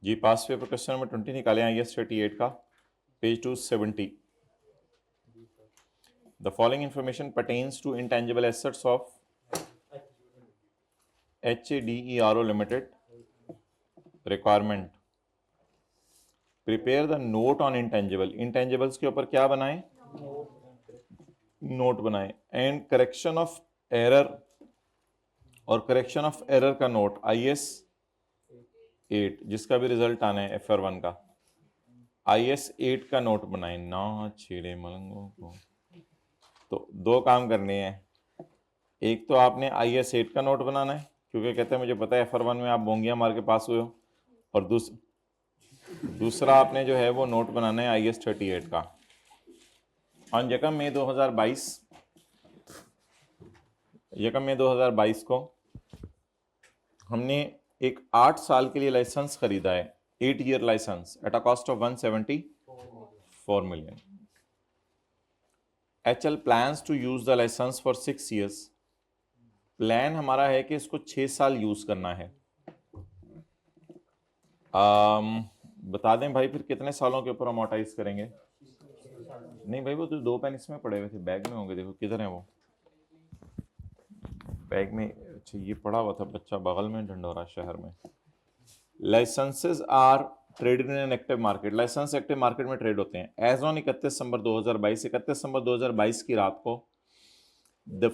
जी pass paper question number 20 निकाले IS 38 का, page 270। The following information pertains to intangible assets of HADERO limited. Requirement, prepare the note on intangible. Intangibles के ऊपर क्या बनाएं? Note बनाएं। And correction of error, और correction of error का note IS 8 जिसका भी रिजल्ट आना है FR1 का, IS 8 का नोट बनाएं ना छेड़े मलंगों को। तो दो काम करने हैं, एक तो आपने IS 8 का नोट बनाना है क्योंकि कहते हैं मुझे पता है FR1 में आप बोंगियां मार के पास हुए हो, और दूसरा आपने जो है वो नोट बनाना है IS 38 का। ऑन यकम मई 2022 को हमने एक 8 साल के लिए लाइसेंस खरीदा है, 8 year licence at a cost of 174 million. HL plans to use the licence for 6 years. Plan हमारा है कि इसको 6 साल यूज करना है। बता दें भाई फिर कितने सालों के ऊपर अमोर्टाइज करेंगे? नहीं भाई वो तो 2 पेन इसमें पड़े हुए थे, बैग में होंगे, देखो किधर है वो बैग में। अच्छा ये पड़ा हुआ था बच्चा बगल में ढंडोरा शहर में। Licences are traded in an active market. Licence active market में ट्रेड होते हैं। एज ऑन 31 दिसंबर 2022 की रात को the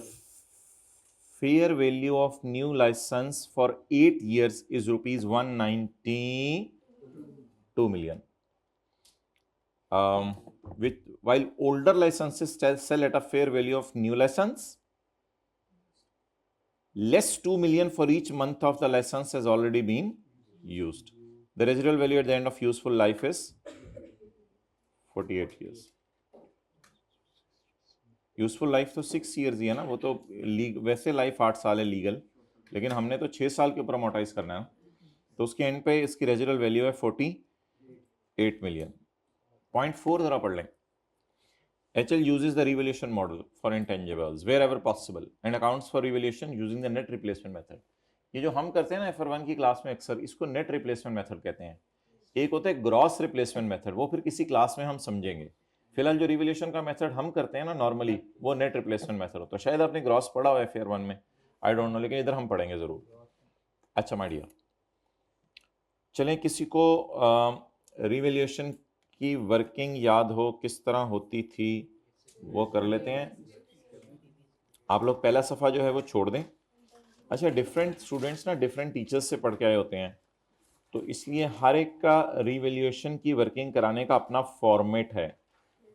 fair value of new licence for 8 years is ₹192 million, which while older licenses sell at a fair value of new license less 2 million for each month of the license has already been used. The residual value at the end of useful life is 48 years. Useful life तो 6 years ही है ना, वो तो वैसे life 8 साल है legal, लेकिन हमने तो 6 साल के ऊपर अमोर्टाइज करना है, तो उसके एंड पे इसकी रेजिडुअल वैल्यू है 48 मिलियन। पॉइंट 4 जरा पढ़ लें। HL uses the revaluation model for intangibles wherever possible and accounts for revaluation using the net replacement method. ये जो हम करते हैं ना FR1 की क्लास में अक्सर, इसको नेट रिप्लेसमेंट मेथड कहते हैं। एक होता है ग्रॉस रिप्लेसमेंट मेथड, वो फिर किसी क्लास में हम समझेंगे। फिलहाल जो रिवैल्यूएशन का मेथड हम करते हैं ना नॉर्मली, वो नेट रिप्लेसमेंट मेथड होता है। शायद आपने ग्रॉस पढ़ा हुआ है FR1 में, आई डोंट नो, लेकिन इधर हम पढ़ेंगे जरूर। अच्छा माय डियर, चलें किसी को रिवैल्यूएशन की वर्किंग याद हो किस तरह होती थी वो कर लेते हैं। आप लोग पहला सफ़ा जो है वो छोड़ दें। अच्छा, डिफरेंट स्टूडेंट्स ना डिफरेंट टीचर्स से पढ़ के आए होते हैं, तो इसलिए हर एक का रिवैल्यूएशन की वर्किंग कराने का अपना फॉर्मेट है।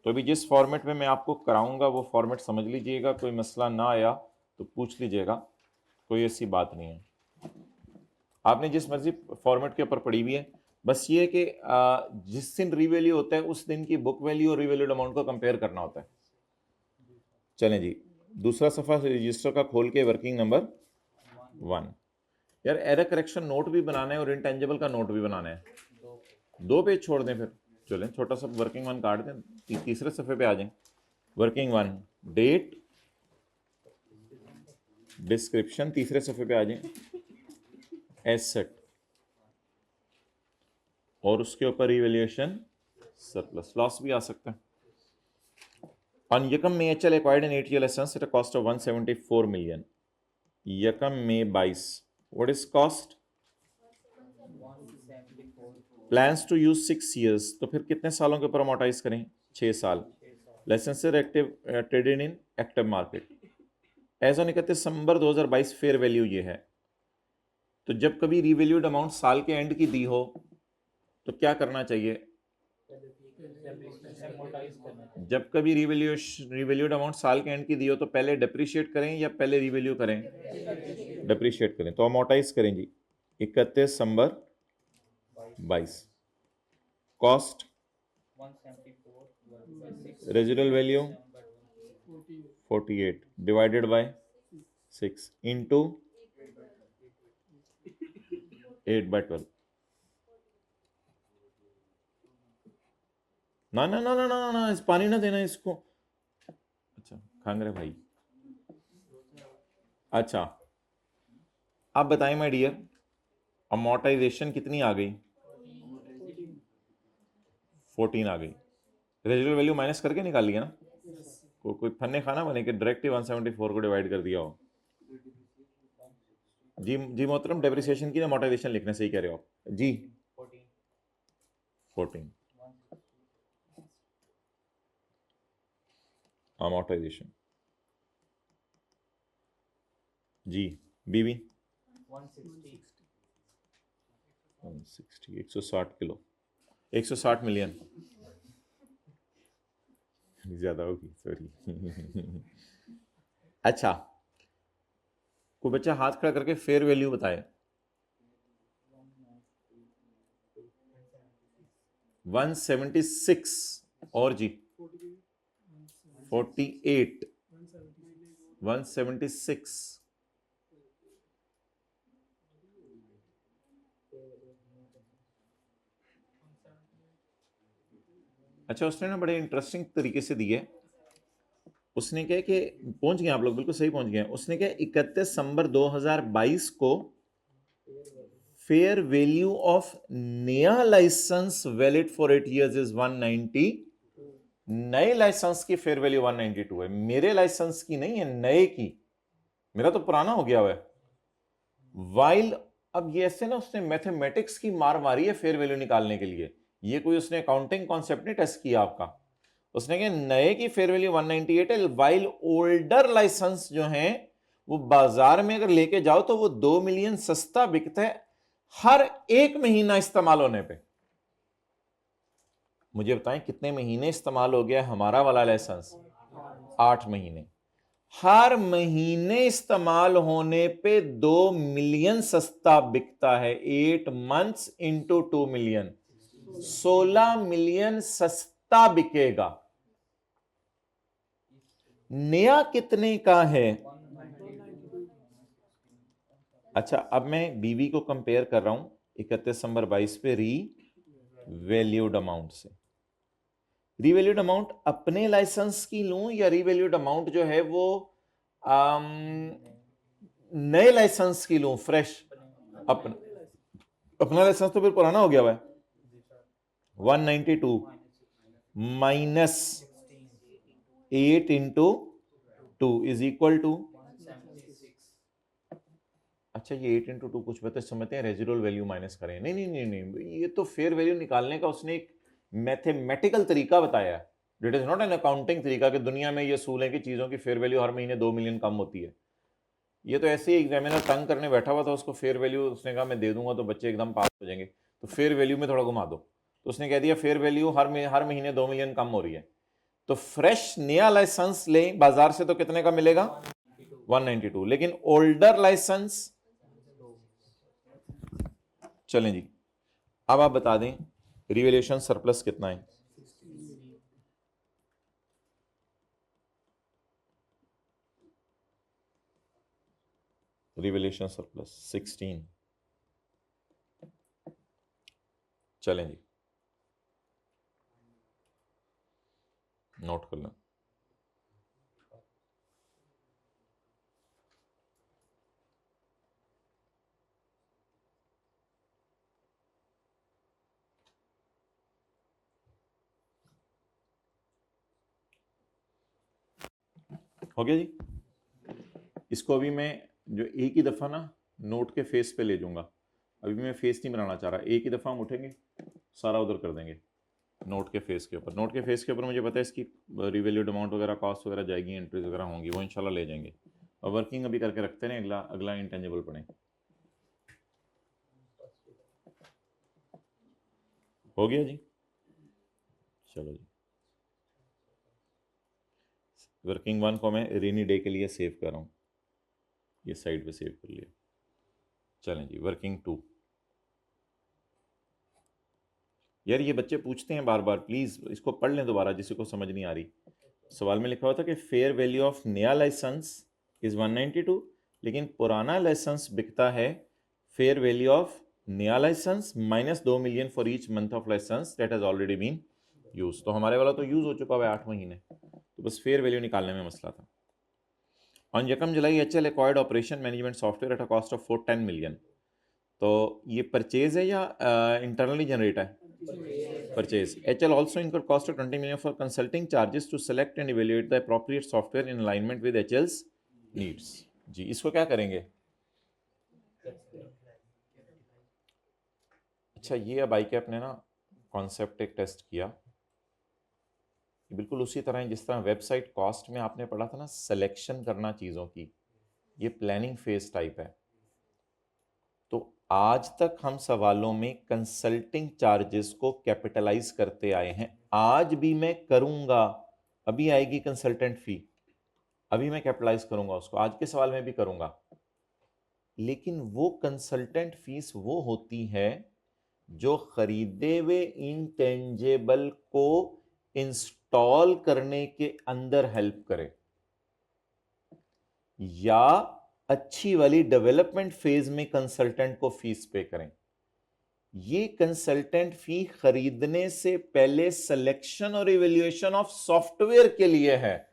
तो अभी जिस फॉर्मेट में मैं आपको कराऊंगा वो फॉर्मेट समझ लीजिएगा, कोई मसला ना आया तो पूछ लीजिएगा, कोई ऐसी बात नहीं है। आपने जिस मर्जी फॉर्मेट के ऊपर पढ़ी हुई है, बस ये कि जिस दिन रिवैल्यू होता है उस दिन की बुक वैल्यू और रिवैल्यूड अमाउंट को कंपेयर करना होता है। चलें जी, दूसरा सफ़ा रजिस्टर का खोल के वर्किंग नंबर 1। यार एरर करेक्शन नोट भी बनाना है और इंटेंजिबल का नोट भी बनाना है, 2 पेज छोड़ दें फिर। चलें छोटा सा वर्किंग 1 काट दें, तीसरे सफ़े पे आ जाएं। वर्किंग 1 डेट डिस्क्रिप्शन, तीसरे सफ़े पे आ जाएं। एसेट और उसके ऊपर रिवैल्यूएशन सरप्लस लॉस भी आ सकता है। On Yakam May, HL acquired an 8-year license at a cost of 174 million. Yakam May 22. What is cost? Plans to use 6 years, तो फिर कितने सालों के ऊपर अमोर्टाइज करें? 6 साल। Licences are active traded in active market. As on 31 December 2022 fair value ये है। तो जब कभी रिवैल्यूड अमाउंट साल के एंड की दी हो तो क्या करना चाहिए? जब कभी रिवैल्यूड अमाउंट साल के एंड की दी हो तो पहले डेप्रिशिएट करें या पहले रिवैल्यू करें? डेप्रिशिएट करें। तो अमोर्टाइज करें जी 31 दिसंबर 22। Cost residual value 48 divided by 6 into 8/12। ना ना ना ना ना ना इस पानी ना देना इसको। अच्छा खांगरे भाई, अच्छा आप बताएं माय डियर, अमोर्टाइजेशन कितनी आ गई? 14 आ गई, रेजिडुअल वैल्यू माइनस करके निकाल लिया ना, कोई फन्ने खाना बने कि डायरेक्ट ही 174 को डिवाइड कर दिया हो। जी मोहतरम, डेप्रिसिएशन की अमोर्टाइजेशन लिखने से ही कह रहे हो आप जी। 14 अमोर्टाइजेशन जी। बीवी 160 160 किलो 160 मिलियन ज्यादा होगी, सॉरी। अच्छा, कोई बच्चा हाथ खड़ा करके फेयर वैल्यू बताए। 176 और जी 48 176 अच्छा, उसने ना बड़े इंटरेस्टिंग तरीके से दिए। उसने क्या कि पहुंच गए आप लोग, बिल्कुल सही पहुंच गए। उसने क्या 31 दिसंबर 2022 को फेयर वैल्यू ऑफ नया licence valid for 8 years is 190। नए लाइसेंस की फेयर वैल्यू 192 है, मेरे लाइसेंस की नहीं है, नए की। मेरा तो पुराना हो गया हुआ है। वाइल अब ये ऐसे ना उसने मैथमेटिक्स की मार मारी है फेयर वैल्यू निकालने के लिए। ये कोई उसने अकाउंटिंग कॉन्सेप्ट नहीं टेस्ट किया आपका। उसने कहा नए की फेयर वैल्यू 198 है, वाइल ओल्डर लाइसेंस जो है वो बाजार में अगर लेके जाओ तो वो 2 मिलियन सस्ता बिकता है हर एक महीना इस्तेमाल होने पे। मुझे बताएं कितने महीने इस्तेमाल हो गया हमारा वाला लाइसेंस? 8 महीने। हर महीने इस्तेमाल होने पे 2 मिलियन सस्ता बिकता है। 8 मंथ्स इंटू 2 मिलियन, 16 मिलियन सस्ता बिकेगा। नया कितने का है? अच्छा, अब मैं बीवी को कंपेयर कर रहा हूं 31 दिसंबर 22 पे री वैल्यूड अमाउंट से। रीवैल्यूड अमाउंट अपने लाइसेंस की लूं या रीवैल्यूड अमाउंट जो है वो नए लाइसेंस की लूं, फ्रेश? अपना लाइसेंस तो फिर पुराना हो गया हुआ है। 192 minus 8 into 2 is equal to, अच्छा ये 8 इंटू 2 कुछ बता समझते हैं रेजिडुअल वैल्यू माइनस करें। नहीं नहीं नहीं नहीं, ये तो फेयर वैल्यू निकालने का उसने एक मैथमेटिकल तरीका बताया है। It is not an accounting तरीका कि दुनिया में ये असूल है कि चीजों की फेयर वैल्यू हर महीने 2 मिलियन कम होती है। ये तो ऐसे ही एग्जामिनर तंग करने बैठा हुआ था, उसको फेयर वैल्यू उसने कहा मैं दे दूंगा तो बच्चे एकदम पास हो जाएंगे, तो फेयर वैल्यू में थोड़ा घुमा दो। तो उसने कह दिया फेयर वैल्यू हर महीने 2 मिलियन कम हो रही है। तो फ्रेश नया लाइसेंस ले बाजार से तो कितने का मिलेगा? 192। लेकिन ओल्डर लाइसेंस, चलें जी, अब आप बता दें रिवैल्यूएशन सरप्लस कितना है? Revaluation surplus 16। चलें जी, नोट कर लें। हो गया जी। इसको अभी मैं जो एक ही दफ़ा ना नोट के फेस पे ले जाऊंगा। अभी मैं फेस नहीं बनाना चाह रहा, एक ही दफ़ा हम उठेंगे सारा उधर कर देंगे नोट के फेस के ऊपर। नोट के फेस के ऊपर मुझे पता है इसकी रिवैल्यूड अमाउंट वगैरह कॉस्ट वगैरह जाएगी, एंट्रीज वगैरह होंगी, वो इंशाल्लाह ले जाएंगे। और वर्किंग अभी करके रखते हैं, अगला अगला इंटेंजिबल पढ़ें। हो गया जी, चलो जी। वर्किंग 1 को मैं रेनी डे के लिए सेव कर रहा हूँ, ये साइड पे सेव कर लिया। चलें जी, वर्किंग 2। यार ये बच्चे पूछते हैं बार बार, प्लीज़ इसको पढ़ लें दोबारा जिसे को समझ नहीं आ रही। सवाल में लिखा हुआ था कि फेयर वैल्यू ऑफ नया लाइसेंस इज़ 192, लेकिन पुराना लाइसेंस बिकता है फेयर वैल्यू ऑफ नया licence minus 2 million for each month of licence that has already been use. तो हमारे वाला तो यूज़ हो चुका है 8 महीने, तो बस फेयर वैल्यू निकालने में मसला था। ऑन यकम जुलाई HL acquired operation management software eight a cost of 410 million. तो ये परचेज है या इंटरनली जनरेट है? Purchase. HL also incurred cost of 20 million for consulting charges to select and evaluate the appropriate software in alignment with HL's needs. जी, इसको क्या करेंगे? अच्छा, ये अब ICAP ने ना कॉन्सेप्ट एक टेस्ट किया, बिल्कुल उसी तरह जिस तरह वेबसाइट कॉस्ट में आपने पढ़ा था ना, सिलेक्शन करना चीज़ों की, ये प्लानिंग फेज टाइप है। तो आज तक हम सवालों में कंसल्टिंग चार्जेस को कैपिटलाइज करते आए हैं, आज भी मैं करूंगा। अभी आएगी कंसल्टेंट फी, अभी मैं कैपिटलाइज करूंगा उसको, आज के सवाल में भी करूंगा। लेकिन वो कंसल्टेंट फीस वो होती है जो खरीदे हुए इंटेंजेबल को इंस्टॉल करने के अंदर हेल्प करे, या अच्छी वाली डेवलपमेंट फेज में कंसल्टेंट को फीस पे करें। ये कंसल्टेंट फी खरीदने से पहले सिलेक्शन और इवैल्यूएशन ऑफ सॉफ्टवेयर के लिए है,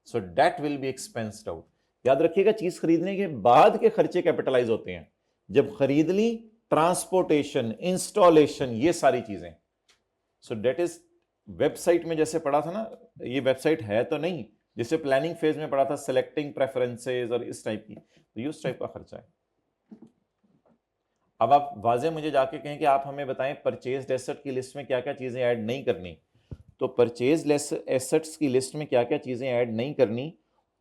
so that will be expensed out. याद रखिएगा, चीज खरीदने के बाद के खर्चे कैपिटलाइज होते हैं, जब खरीद ली ट्रांसपोर्टेशन, इंस्टॉलेशन, ये सारी चीजें। सो दैट इज, वेबसाइट में जैसे पढ़ा था ना, ये वेबसाइट है तो नहीं, जिसे प्लानिंग फेज में पढ़ा था सेलेक्टिंग प्रेफरेंसेस और इस टाइप की, तो ये उस टाइप का खर्चा है। अब आप वाजे मुझे जाके कहें कि आप हमें बताएं परचेज एसेट की लिस्ट में क्या क्या चीजें ऐड नहीं करनी, तो परचेज एसेट्स की लिस्ट में क्या क्या चीजें ऐड नहीं करनी,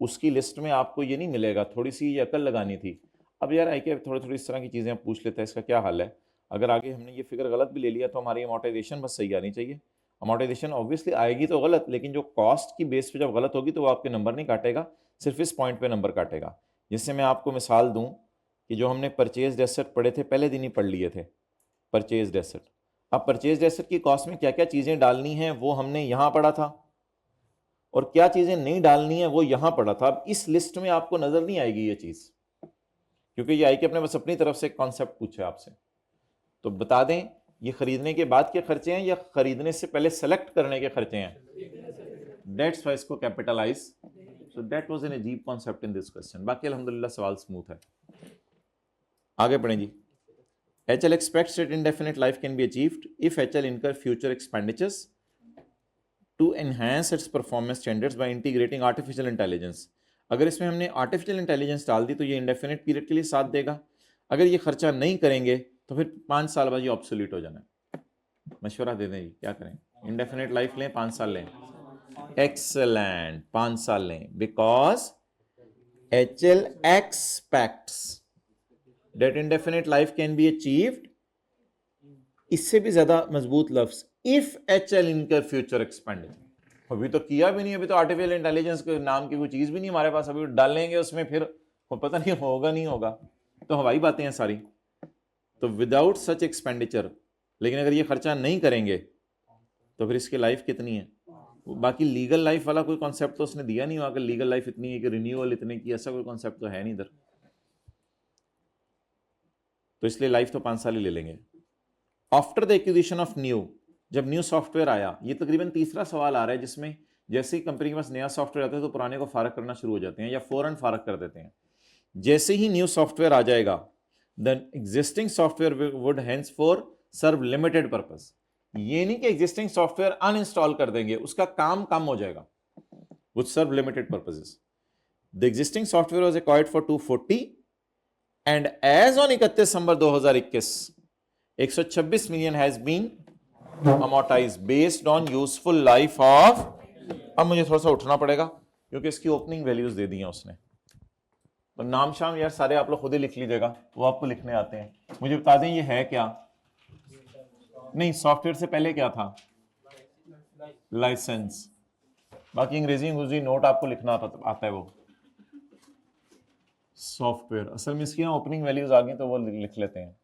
उसकी लिस्ट में आपको ये नहीं मिलेगा, थोड़ी सी ये अकल लगानी थी। अब यार आई थोड़ी थोड़ी इस तरह की चीजें आप पूछ लेते हैं, इसका क्या हाल है? अगर आगे हमने ये फिगर गलत भी ले लिया तो हमारी अमोर्टाइजेशन बस सही आनी चाहिए। अमोर्टाइजेशन ऑब्वियसली आएगी तो गलत, लेकिन जो कॉस्ट की बेस पे जब गलत होगी तो वो आपके नंबर नहीं काटेगा, सिर्फ इस पॉइंट पे नंबर काटेगा। जिससे मैं आपको मिसाल दूं कि जो हमने परचेज एसेट पढ़े थे, पहले दिन ही पढ़ लिए थे परचेज एसेट। अब परचेज एसेट की कॉस्ट में क्या क्या चीजें डालनी है वो हमने यहां पढ़ा था, और क्या चीजें नहीं डालनी है वो यहां पढ़ा था। अब इस लिस्ट में आपको नजर नहीं आएगी ये चीज, क्योंकि ये आई कि अपने बस अपनी तरफ से कॉन्सेप्ट पूछा आपसे। तो बता दें, ये खरीदने के बाद के खर्चे हैं या खरीदने से पहले सेलेक्ट करने के खर्चे हैं? दैट्स व्हाई इसको capitalise. So that was an अजीब कॉन्सेप्ट इन दिस क्वेश्चन। बाकी अल्हम्दुलिल्लाह सवाल स्मूथ है। आगे पढ़ें जी। HL expects that indefinite life can be achieved if HL incur future expenditures to enhance its performance standards by integrating artificial intelligence। अगर इसमें हमने आर्टिफिशियल इंटेलिजेंस डाल दी तो ये इंडेफिनिट पीरियड के लिए साथ देगा। अगर ये खर्चा नहीं करेंगे तो फिर 5 साल बाद ये ऑब्सोल्यूट हो जाना है। मशवरा दे दें जी, क्या करें? इंडेफिनिट लाइफ लें, 5 साल लें? एक्सेलेंट, 5 साल लें, because HL aspects that indefinite life can be achieved, इससे भी ज्यादा मजबूत लफ्ज, इफ HL इनकर फ्यूचर एक्सपेंडिचर। अभी तो किया भी नहीं, अभी तो आर्टिफिशियल इंटेलिजेंस के नाम की कोई चीज भी नहीं हमारे पास, अभी डालेंगे उसमें, फिर पता नहीं होगा नहीं होगा, तो हवाई बातें हैं सारी। तो विदाउट सच एक्सपेंडिचर, लेकिन अगर ये खर्चा नहीं करेंगे तो फिर इसकी लाइफ कितनी है? बाकी लीगल लाइफ वाला कोई कॉन्सेप्ट तो उसने दिया नहीं हुआ कि लीगल लाइफ इतनी है कि रिन्यूअल इतने की, ऐसा कोई कॉन्सेप्ट तो है नहीं इधर। तो इसलिए लाइफ तो 5 साल ही ले लेंगे। After the acquisition of new, जब न्यू सॉफ्टवेयर आया, ये तकरीबन तीसरा सवाल आ रहा है जिसमें जैसे ही कंपनी के पास नया सॉफ्टवेयर आता है तो पुराने को फारक करना शुरू हो जाते हैं या फौरन फारक कर देते हैं। जैसे ही न्यू सॉफ्टवेयर आ जाएगा, the existing software would henceforth serve limited purpose. ये नहीं कि एग्जिस्टिंग सॉफ्टवेयर अनइंस्टॉल कर देंगे, उसका काम कम हो जाएगा, would serve limited purposes. The existing software was acquired for 240 and as on 31 December 2021 126 मिलियन has been amortized based on useful life of। अब मुझे थोड़ा सा उठना पड़ेगा क्योंकि इसकी ओपनिंग वैल्यूज दे दी हैं उसने, तो नाम शाम यार सारे आप लोग खुद ही लिख लीजिएगा, वो आपको लिखने आते हैं। मुझे बता दें ये है क्या? नहीं, सॉफ्टवेयर से पहले क्या था? लाइसेंस। बाकी अंग्रेजी नोट आपको लिखना आता है वो सॉफ्टवेयर। असल में इसकी ना ओपनिंग वैल्यूज आ गई तो वो लिख लेते हैं।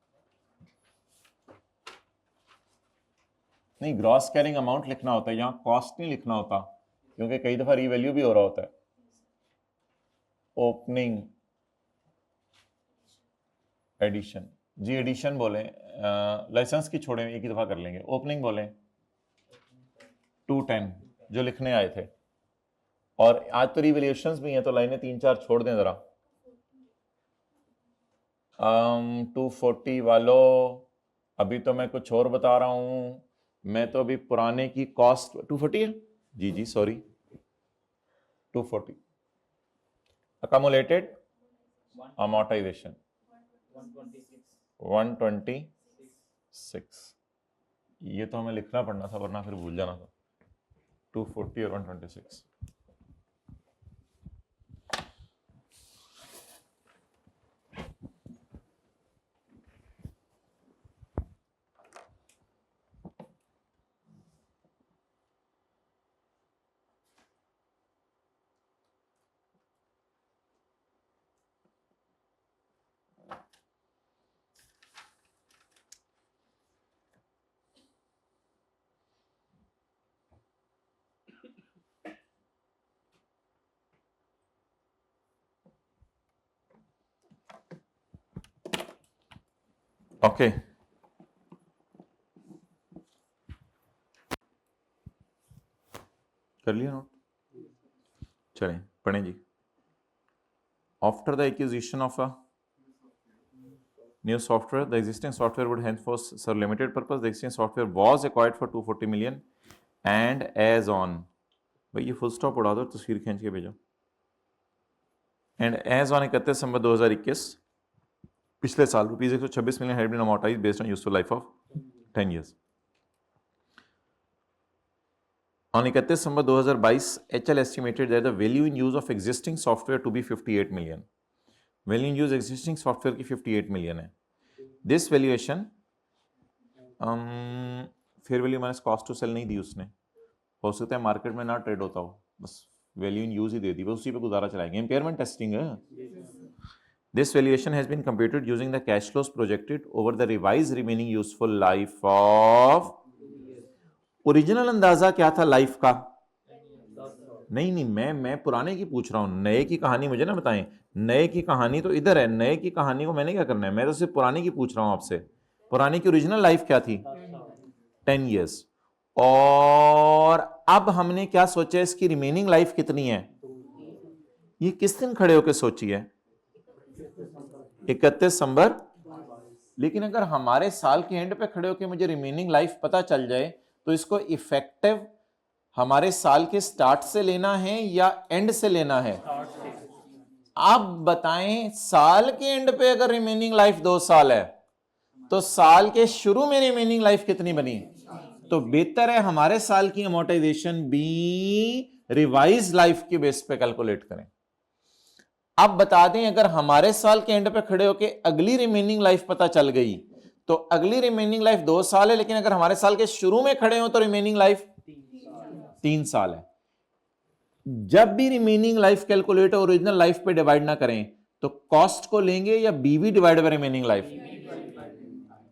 नहीं, ग्रॉस कैरिंग अमाउंट लिखना होता है, यहां कॉस्ट नहीं लिखना होता, क्योंकि कई दफा रीवैल्यू भी हो रहा होता है। ओपनिंग एडिशन, जी एडिशन बोले, लाइसेंस की छोड़े एक ही दफा कर लेंगे। ओपनिंग बोले 210 जो लिखने आए थे, और आज तो रिवैल्यूएशंस भी हैं तो लाइनें 3-4 छोड़ दें जरा। 240 वालों, अभी तो मैं कुछ और बता रहा हूं, मैं तो अभी पुराने की कॉस्ट 240 है, जी जी सॉरी 240 अकोमोलेटेड अमोर्टाइजेशन 126, ये तो हमें लिखना पड़ना था वरना फिर भूल जाना था, 240 और 126। ओके कर लिया नोट, चलें पढ़ें जी। After the acquisition of a new software, the existing software would henceforth serve limited purpose. The existing software was acquired for 240 million and as on, भाई ये फुल स्टॉप उड़ा दो, तस्वीर खींच के भेजो। एंड एज ऑन 31 दिसंबर 2021, पिछले साल rupees 126 million had been amortised based on useful life of 10 years. On 31 December 2022, HL estimated that the value in use of existing software to be 58 million. Value in use existing software की 58 million है. This valuation fair value minus cost to sell नहीं दी उसने, हो सकता है market में ना ट्रेड होता हो, बस वैल्यू इन यूज ही दे दी, बस उसी पे गुजारा चलाएंगे। इम्पेयरमेंट टेस्टिंग है। This valuation has been computed using the cash flows projected over the revised remaining useful life of, original अंदाजा क्या था लाइफ का? नहीं मैं पुराने की पूछ रहा हूं, नए की कहानी मुझे ना बताएं। नए की कहानी तो इधर है, नए की कहानी को मैंने क्या करना है, मैं तो सिर्फ पुराने की पूछ रहा हूं आपसे। पुराने की ओरिजिनल लाइफ क्या थी? 10 years। और अब हमने क्या सोचा, इसकी रिमेनिंग लाइफ कितनी है? ये किस दिन खड़े होकर सोची है? 31 दिसंबर। लेकिन अगर हमारे साल के एंड पे खड़े होकर मुझे रिमेनिंग लाइफ पता चल जाए तो इसको इफेक्टिव हमारे साल के स्टार्ट से लेना है या एंड से लेना है? आप बताएं, साल के एंड पे अगर रिमेनिंग लाइफ 2 साल है तो साल के शुरू में रिमेनिंग लाइफ कितनी बनी? तो बेहतर है हमारे साल की अमोर्टाइजेशन भी रिवाइज लाइफ के बेस पे कैलकुलेट करें। अब बता दें, अगर हमारे साल के एंड पे खड़े होके अगली रिमेनिंग लाइफ पता चल गई तो अगली रिमेनिंग लाइफ 2 साल है, लेकिन अगर हमारे साल के शुरू में खड़े हो तो रिमेनिंग लाइफ 3 साल है। जब भी remaining life calculate original life पे डिवाइड ना करें तो कॉस्ट को लेंगे या बीवी डिवाइड बाय रिमेनिंग लाइफ?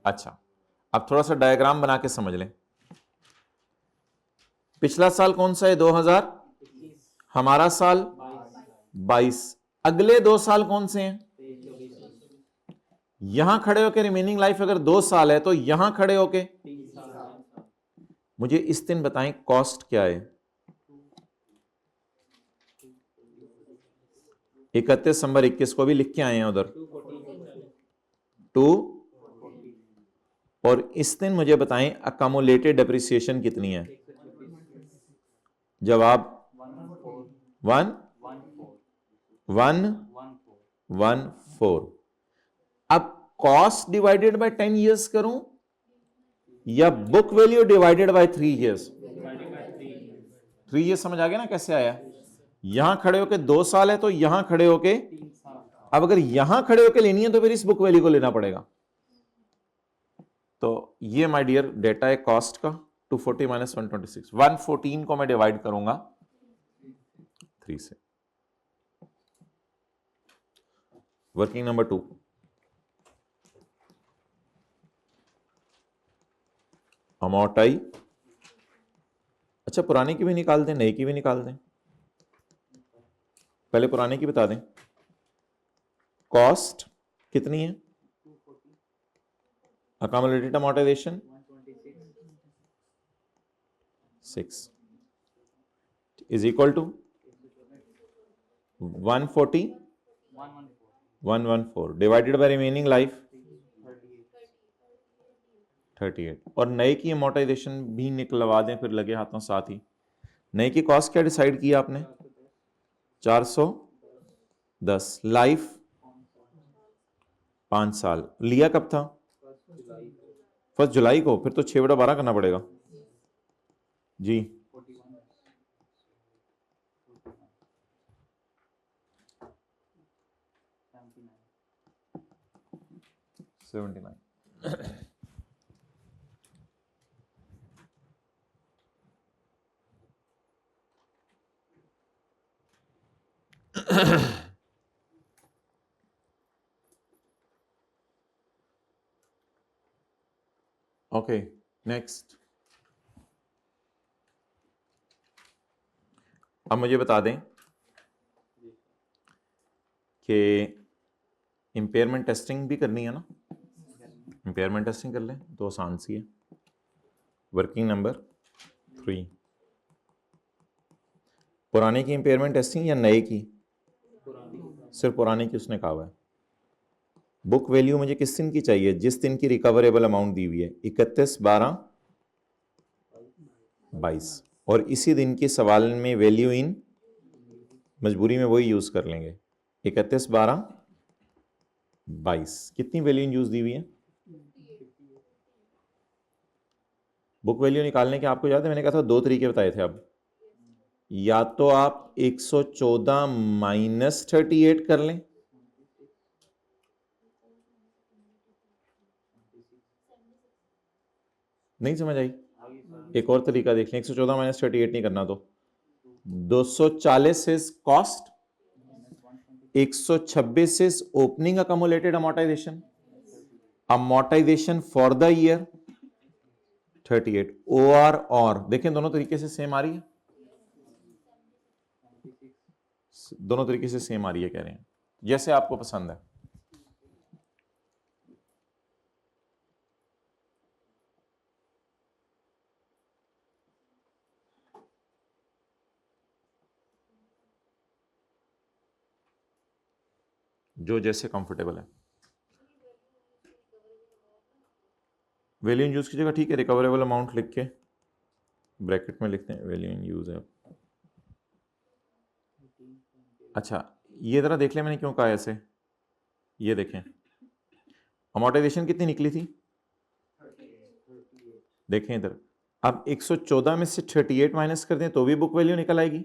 अच्छा, अब थोड़ा सा डायग्राम बना के समझ लें। पिछला साल कौन सा है? 2000। हमारा साल 22। अगले 2 साल कौन से हैं? यहां खड़े होके रिमेनिंग लाइफ अगर 2 साल है तो यहां खड़े होके मुझे इस दिन बताएं कॉस्ट क्या है? 31 दिसंबर 21 को भी लिख के आए हैं उधर 2, और इस दिन मुझे बताएं अकोमोलेटेड डेप्रिसिएशन कितनी है? जवाब 1114। अब कॉस्ट डिवाइडेड बाय 10 years करूं या book value divided by 3 years? 3 years समझ आ गया ना कैसे आया? यहां खड़े होके 2 साल है तो यहां खड़े होके, अब अगर यहां खड़े होके लेनी है तो फिर इस बुक वैल्यू को लेना पड़ेगा। तो ये माय डियर डेटा है कॉस्ट का, 240 माइनस 126। 114 को मैं डिवाइड करूंगा 3 से। Working number 2, अमोर्टाई। अच्छा, पुराने की भी निकाल दें, नए की भी निकाल दें। पहले पुराने की बता दें। कॉस्ट कितनी है? Accumulated amortisation 6 is equal to 114 divided by remaining life 38 और नए की अमोर्टाइजेशन भी निकलवा दें फिर लगे हाथों साथ ही। नए की कॉस्ट क्या डिसाइड किया आपने? 410। लाइफ 5 साल। लिया कब था? 1 जुलाई को। फिर तो 6/12 करना पड़ेगा जी। 79। Okay next. अब मुझे बता दें कि इम्पेयरमेंट टेस्टिंग भी करनी है ना। इम्पेयरमेंट टेस्टिंग कर लें तो आसान सी है। Working number 3। पुराने की इम्पेयरमेंट टेस्टिंग या नए की? सिर्फ पुराने की उसने कहा हुआ है। बुक वैल्यू मुझे किस दिन की चाहिए? जिस दिन की रिकवरेबल अमाउंट दी हुई है, 31/12/22। और इसी दिन के सवाल में वैल्यू इन मजबूरी में वही यूज कर लेंगे, 31/12/22। कितनी वैल्यू इन यूज दी हुई है? बुक वैल्यू निकालने के आपको याद है मैंने कहा था 2 तरीके बताए थे। अब या तो आप 114 माइनस 38 कर लें, नहीं समझ आई? एक और तरीका देख लें। 114 माइनस 38 नहीं करना तो 240 is cost, 126 is opening accumulated amortisation, amortisation for the year 38। और देखें दोनों तरीके से सेम आ रही है, दोनों तरीके से सेम आ रही है कह रहे हैं, जैसे आपको पसंद है। जो जैसे कंफर्टेबल है। वैल्यू इन यूज की जगह ठीक है रिकवरेबल अमाउंट लिख के ब्रैकेट में लिखते हैं वैल्यू इन यूज है। अच्छा ये जरा देख लें मैंने क्यों कहा ऐसे। ये देखें अमोर्टाइजेशन कितनी निकली थी, देखें इधर। अब 114 में से 38 माइनस कर दें तो भी बुक वैल्यू निकल आएगी,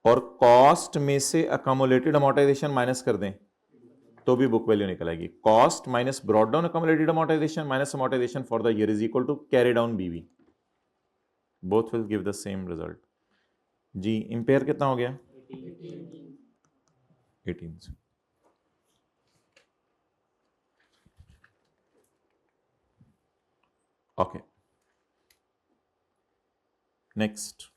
और कॉस्ट में से अकोमोलेटेड अमोर्टाइजेशन माइनस कर दें तो भी बुक वैल्यू निकल आएगी। Cost minus brought down accumulated amortization minus amortization for the year is equal to carried down BV. Both will give the same result जी। इंपेयर कितना हो गया? 18। Okay next.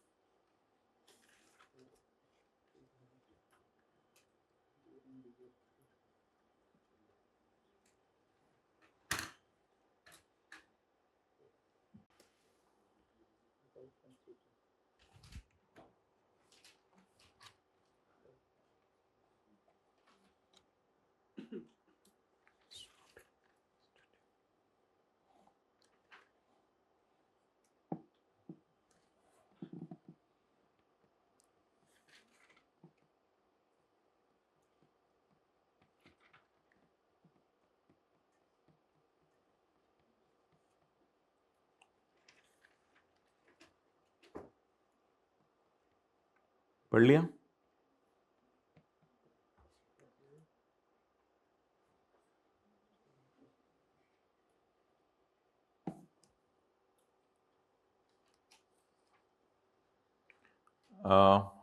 पढ़ लिया?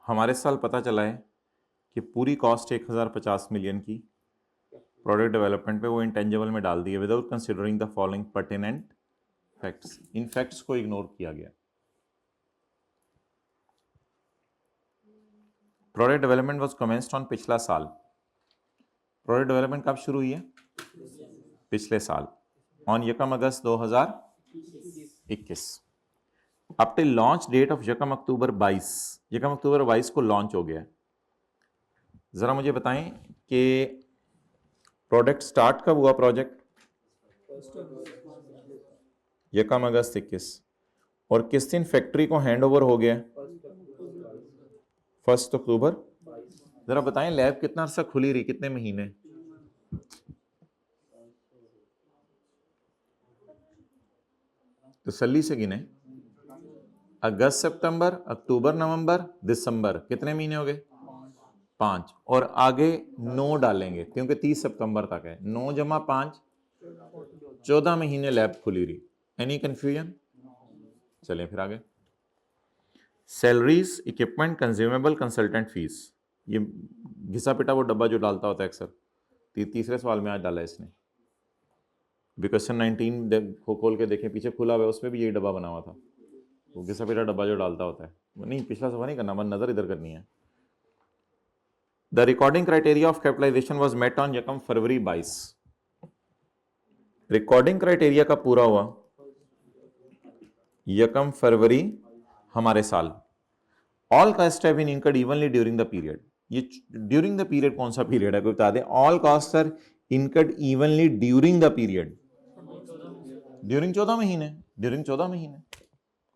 हमारे साल पता चला है कि पूरी कॉस्ट 1050 मिलियन की प्रोडक्ट डेवलपमेंट पे वो इंटेंजिबल में डाल दी है without considering the following pertinent facts. इन फैक्ट्स को इग्नोर किया गया। Product development was commenced on पिछला साल। प्रोडक्ट डेवलपमेंट कब शुरू हुई है? पिछले साल on 1 August 2021। Up till launch date of 1 अक्टूबर 22, 1 अक्टूबर 22 को लॉन्च हो गया है। जरा मुझे बताएं कि प्रोडक्ट स्टार्ट कब हुआ? प्रोजेक्ट यकम अगस्त 21। और किस दिन फैक्ट्री को हैंड ओवर हो गया? 1 अक्टूबर। जरा बताएं लैब कितना अर्सा खुली रही, कितने महीने? तसल्ली से गिने। अगस्त, सितंबर, अक्टूबर, नवंबर, दिसंबर, कितने महीने हो गए? 5। और आगे 9 डालेंगे क्योंकि 30 सितंबर तक है। 9 जमा 5 14 महीने लैब खुली रही। Any confusion? चलिए फिर आगे। Salaries, equipment, consumable, consultant fees. ये घिसा पिटा वो डब्बा जो डालता होता है अक्सर। तीसरे सवाल में आज डाला है इसने। क्वेश्चन 19 खोल के देखें, पीछे खुला हुआ है, उसमें भी यही डब्बा बना हुआ था। वो घिसा पिटा डब्बा जो डालता होता है। नहीं, पिछला सवाल नहीं करना, मन नजर इधर करनी है। The recording criteria of capitalisation was met on यकम फरवरी 22। रिकॉर्डिंग क्राइटेरिया का पूरा हुआ यकम फरवरी हमारे साल। All cost have been incurred evenly during the period. ये ड्यूरिंग द पीरियड कौन सा पीरियड है, कोई बता दे? All cost are incurred evenly during the period. During 14 महीने। ड्यूरिंग 14 महीने,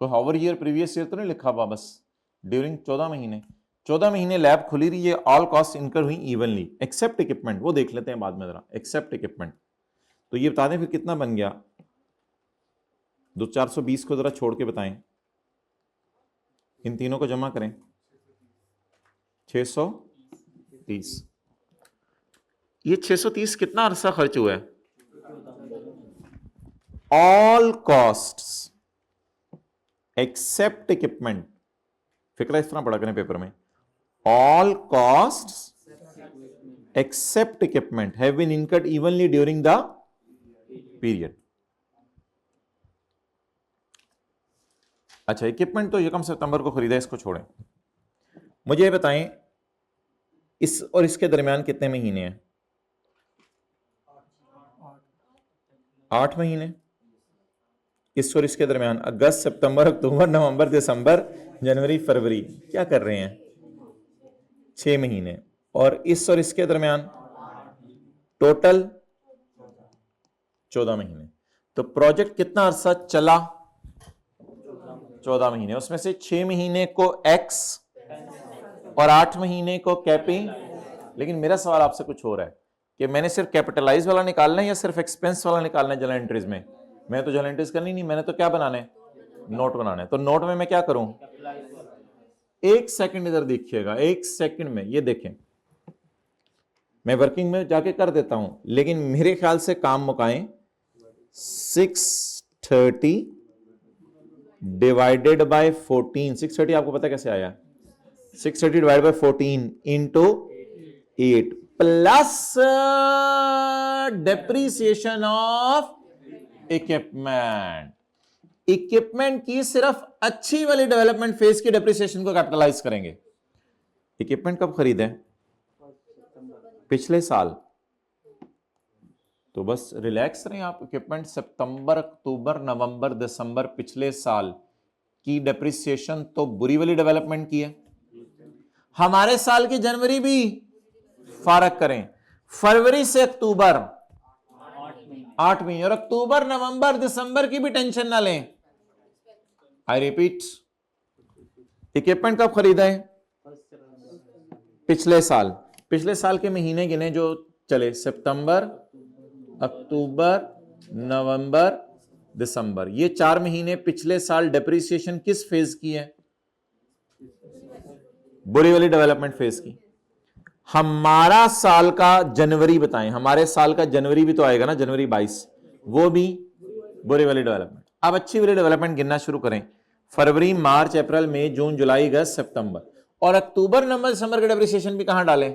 कोई हावर ईयर प्रीवियस ईयर तो नहीं लिखा हुआ, बस ड्यूरिंग 14 महीने। 14 महीने लैब खुली रही है, ऑल कॉस्ट इनकर हुई इवनली एक्सेप्ट इक्विपमेंट। वो देख लेते हैं बाद में जरा, एक्सेप्ट इक्विपमेंट। तो ये बता दें फिर कितना बन गया? 420 को जरा छोड़ के बताएं, इन तीनों को जमा करें। 630। ये 630 कितना अरसा खर्च हुआ है? All costs except equipment. फिक्रा इस तरह पढ़ा करें पेपर में, all costs except equipment have been incurred evenly during the period. अच्छा, इक्विपमेंट तो यकम सितंबर को खरीदा, इसको छोड़ें। मुझे ये बताएं इस और इसके दरमियान कितने महीने हैं? 8 महीने। इस और इसके दरमियान अगस्त, सितंबर, अक्टूबर, नवंबर, दिसंबर, जनवरी, फरवरी, क्या कर रहे हैं? 6 महीने। और इस और इसके दरमियान टोटल 14 महीने। तो प्रोजेक्ट कितना अरसा चला? 14 महीने। उसमें से 6 महीने को एक्स और 8 महीने को कैपी। लेकिन मेरा सवाल आपसे कुछ हो रहा है कि मैंने सिर्फ कैपिटलाइज वाला निकालना है या सिर्फ एक्सपेंस वाला निकालना है? जनरल एंट्रीज में मैं तो जनरल एंट्रीज करनी नहीं, मैंने तो क्या बनाना है? नोट बनाना है। तो नोट में मैं क्या करूं? एक सेकंड इधर देखिएगा, एक सेकंड में ये देखें, मैं वर्किंग में जाके कर देता हूं, लेकिन मेरे ख्याल से काम मुकाएं। 630 डिवाइडेड बाय 14। 630 आपको पता कैसे आया? 630 divide by 14 into 8 plus depreciation of equipment. Equipment की सिर्फ अच्छी वाली डेवलपमेंट फेज की डेप्रीसिएशन को कैपिटलाइज करेंगे। इक्विपमेंट कब खरीदे? पिछले साल। तो बस रिलैक्स रहें आप। इक्विपमेंट सितंबर, अक्टूबर, नवंबर, दिसंबर पिछले साल की डेप्रीसिएशन तो बुरी वाली डेवलपमेंट की है। हमारे साल की जनवरी भी फारक करें, फरवरी से अक्टूबर 8 महीने, और अक्टूबर, नवंबर, दिसंबर की भी टेंशन ना लें। आई रिपीट, इक्विपमेंट कब खरीदा है? पिछले साल। पिछले साल के महीने गिने जो चले, सितंबर, अक्टूबर, नवंबर, दिसंबर। ये 4 महीने पिछले साल डेप्रीसिएशन किस फेज की है? बुरी वाली डेवलपमेंट फेज की। हमारा साल का जनवरी बताएं, हमारे साल का जनवरी भी तो आएगा ना, जनवरी 22, वो भी बुरी वाली डेवलपमेंट। अब अच्छी वाली डेवलपमेंट गिनना शुरू करें। फरवरी, मार्च, अप्रैल, मई, जून, जुलाई, अगस्त, सितंबर, और अक्टूबर, नवंबर, दिसंबर का डेप्रिसिएशन भी कहां डालें?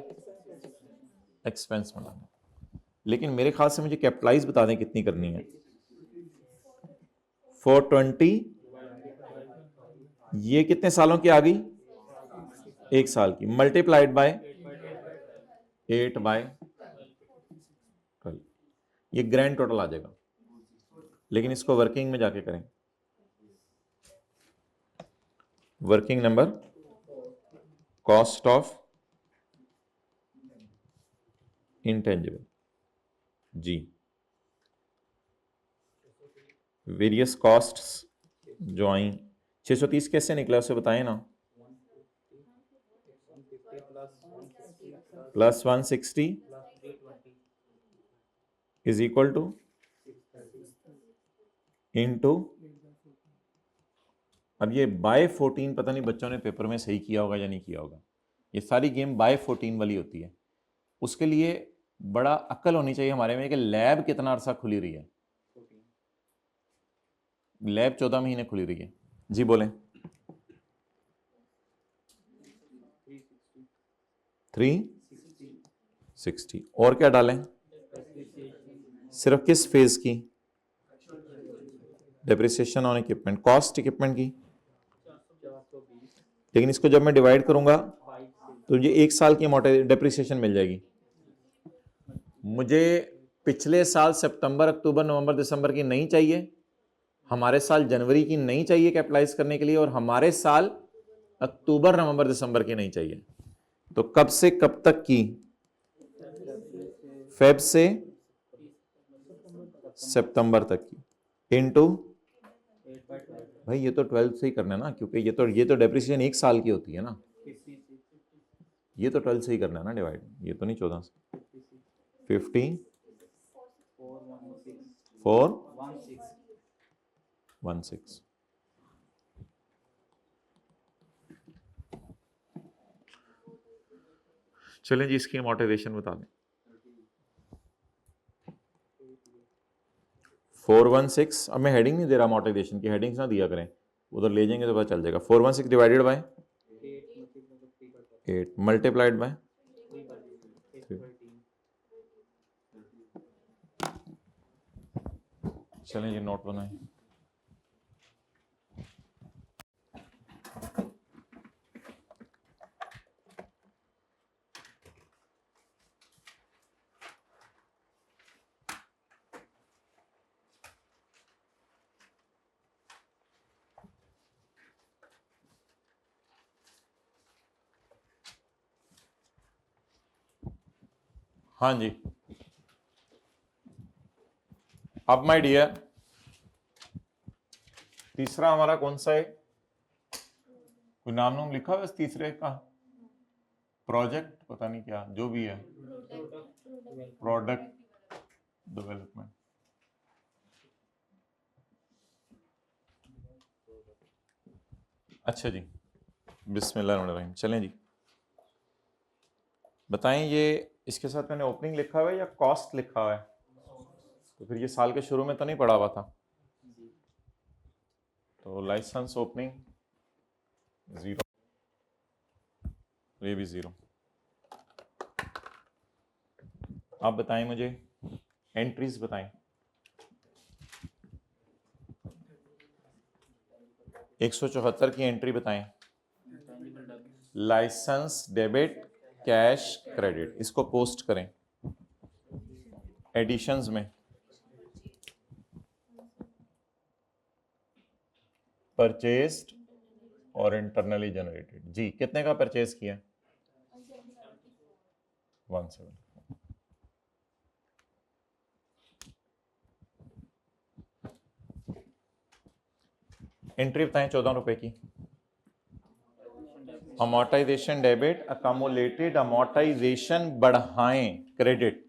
एक्सपेंस में डालें। लेकिन मेरे ख्याल से मुझे कैपिटलाइज बता दें कितनी करनी है। 420, ये कितने सालों की आ गई? 1 साल की, मल्टीप्लाइड बाय 8/12, ये ग्रैंड टोटल आ जाएगा। लेकिन इसको वर्किंग में जाके करें। Working number, cost of intangible, जी वेरियस कॉस्ट्स जो आई 630 कैसे निकला उसे बताएं ना। Plus 160 is equal to into, अब ये बाय 14 पता नहीं बच्चों ने पेपर में सही किया होगा या नहीं किया होगा। ये सारी गेम बाय 14 वाली होती है। उसके लिए बड़ा अक्ल होनी चाहिए हमारे में कि लैब कितना अरसा खुली रही है। लैब 14 महीने खुली रही है। जी बोलें। 360 और क्या डालें? सिर्फ किस फेज की? Depreciation on equipment. Cost equipment की, लेकिन इसको जब मैं डिवाइड करूंगा तो मुझे 1 साल की डेप्रिसिएशन मिल जाएगी। मुझे पिछले साल सितंबर, अक्टूबर, नवंबर, दिसंबर की नहीं चाहिए, हमारे साल जनवरी की नहीं चाहिए कैपिटलाइज करने के लिए, और हमारे साल अक्टूबर, नवंबर, दिसंबर की नहीं चाहिए। तो कब से कब तक की? फेब से सितंबर तक की इनटू, भाई ये तो 12 से ही करना है ना, क्योंकि ये तो डेप्रिसिएशन 1 साल की होती है ना। ये तो 12 से ही करना है ना डिवाइड, ये तो नहीं 14 से। 50 416। चलें जी, इसकी अमोर्टाइजेशन बता दें। 416, अब मैं हेडिंग नहीं दे रहा, अमोर्टाइजेशन की हेडिंग्स ना दिया करें, उधर ले जाएंगे तो पता चल जाएगा। 416 डिवाइडेड बाय 8 मल्टीप्लाइड बाय 3। चलें ये नोट बनाएं। हाँ जी, अब माय डियर, तीसरा हमारा कौन सा है? कोई नाम लिखा हुआ है तीसरे का? प्रोजेक्ट पता नहीं क्या, जो भी है, प्रोडक्ट डेवलपमेंट। अच्छा जी, बिस्मिल्लाहिर्रहमानिर्रहीम। चलें जी, बताएं ये इसके साथ मैंने ओपनिंग लिखा हुआ है या कॉस्ट लिखा हुआ है? तो फिर ये साल के शुरू में तो नहीं पढ़ा हुआ था। तो लाइसेंस ओपनिंग 0, ये भी 0। आप बताएं मुझे एंट्रीज बताएं। 174 की एंट्री बताएं। लाइसेंस डेबिट कैश क्रेडिट, इसको पोस्ट करें एडिशंस में। परचेस्ड और इंटरनली जनरेटेड। जी कितने का परचेज किया? 174। एंट्री बताएं 14 रुपए की। अमोर्टाइजेशन डेबिट, अकामुलेटेड अमोर्टाइजेशन बढ़ाएं क्रेडिट,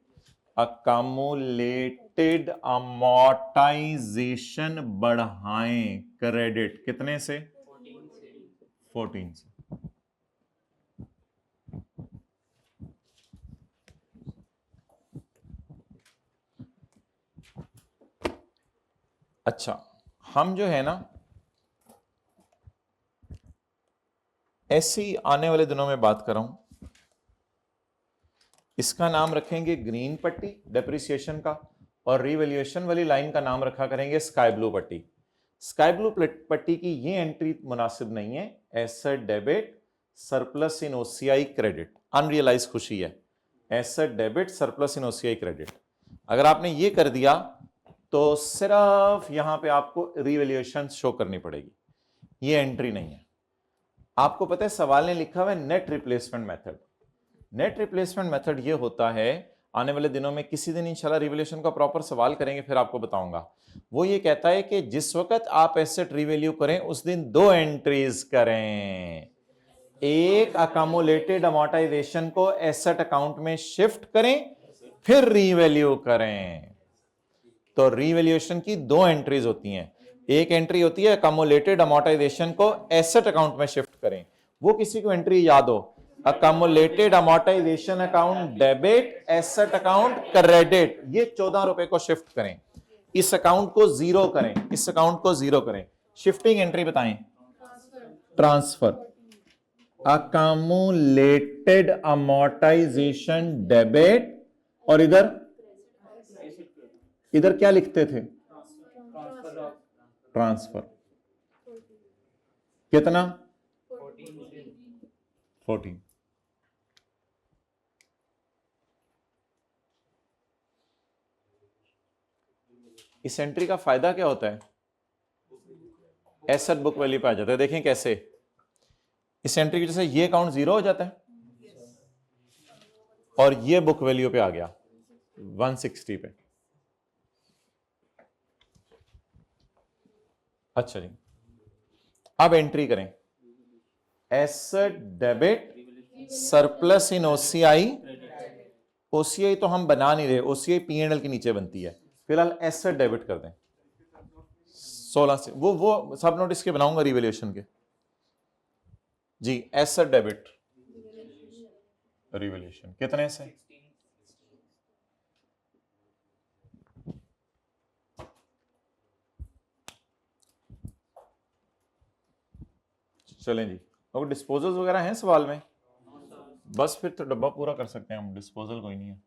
अकामुलेटेड अमोर्टाइजेशन बढ़ाएं क्रेडिट कितने से? 14 से। अच्छा, हम जो है ना ऐसे ही आने वाले दिनों में बात कर रहा हूं, इसका नाम रखेंगे ग्रीन पट्टी डेप्रिसिएशन का, और रिवैल्यूएशन वाली लाइन का नाम रखा करेंगे स्काई ब्लू पट्टी। स्काई ब्लू पट्टी की ये एंट्री मुनासिब नहीं है। Asset debit surplus in OCI credit, unrealised खुशी है। Asset debit surplus in OCI credit, अगर आपने ये कर दिया तो सिर्फ यहां पे आपको रिवैल्यूएशन शो करनी पड़ेगी, ये एंट्री नहीं है। आपको पता है सवाल ने लिखा हुआ है net replacement method. Net replacement method ये होता है, आने वाले दिनों में किसी दिन इंशाल्लाह रिवैल्यूएशन का प्रॉपर सवाल करेंगे, फिर आपको बताऊंगा। वो ये कहता है कि जिस वक्त आप एसेट रिवैल्यू करें उस दिन दो एंट्रीज करें, एक अकामुलेटेड अमोर्टाइजेशन को एसेट अकाउंट में शिफ्ट करें, फिर रिवैल्यू करें। तो रिवैल्यूएशन की दो एंट्रीज होती हैं, एक एंट्री होती है अकामुलेटेड अमोर्टाइजेशन को एसेट अकाउंट में शिफ्ट करें। वो किसी को एंट्री याद हो, accumulated amortisation account debit, asset account credit, ये 14 रुपए को शिफ्ट करें, इस अकाउंट को जीरो करें, इस अकाउंट को जीरो करें। शिफ्टिंग एंट्री बताएं। ट्रांसफर, अकामुलेटेड अमोर्टाइजेशन डेबिट, और इधर क्या लिखते थे? ट्रांसफर। कितना? 14। इस एंट्री का फायदा क्या होता है? एसेट बुक वैल्यू पे आ जाता है। देखें कैसे, इस एंट्री की वजह से ये अकाउंट जीरो हो जाता है और ये बुक वैल्यू पे आ गया 160 पे। अच्छा जी, अब एंट्री करें, asset debit surplus in OCI. OCI तो हम बना नहीं रहे, ओसीआई पीएनएल के नीचे बनती है, फिलहाल एसेट डेबिट कर दें 16 से। वो सब नोट इसके बनाऊंगा रिवैल्यूएशन के जी। एसेट डेबिट रिवैल्यूएशन कितने से? चलें जी। और डिस्पोजल्स वगैरह हैं सवाल में? बस फिर तो डब्बा पूरा कर सकते हैं हम, डिस्पोजल कोई नहीं है।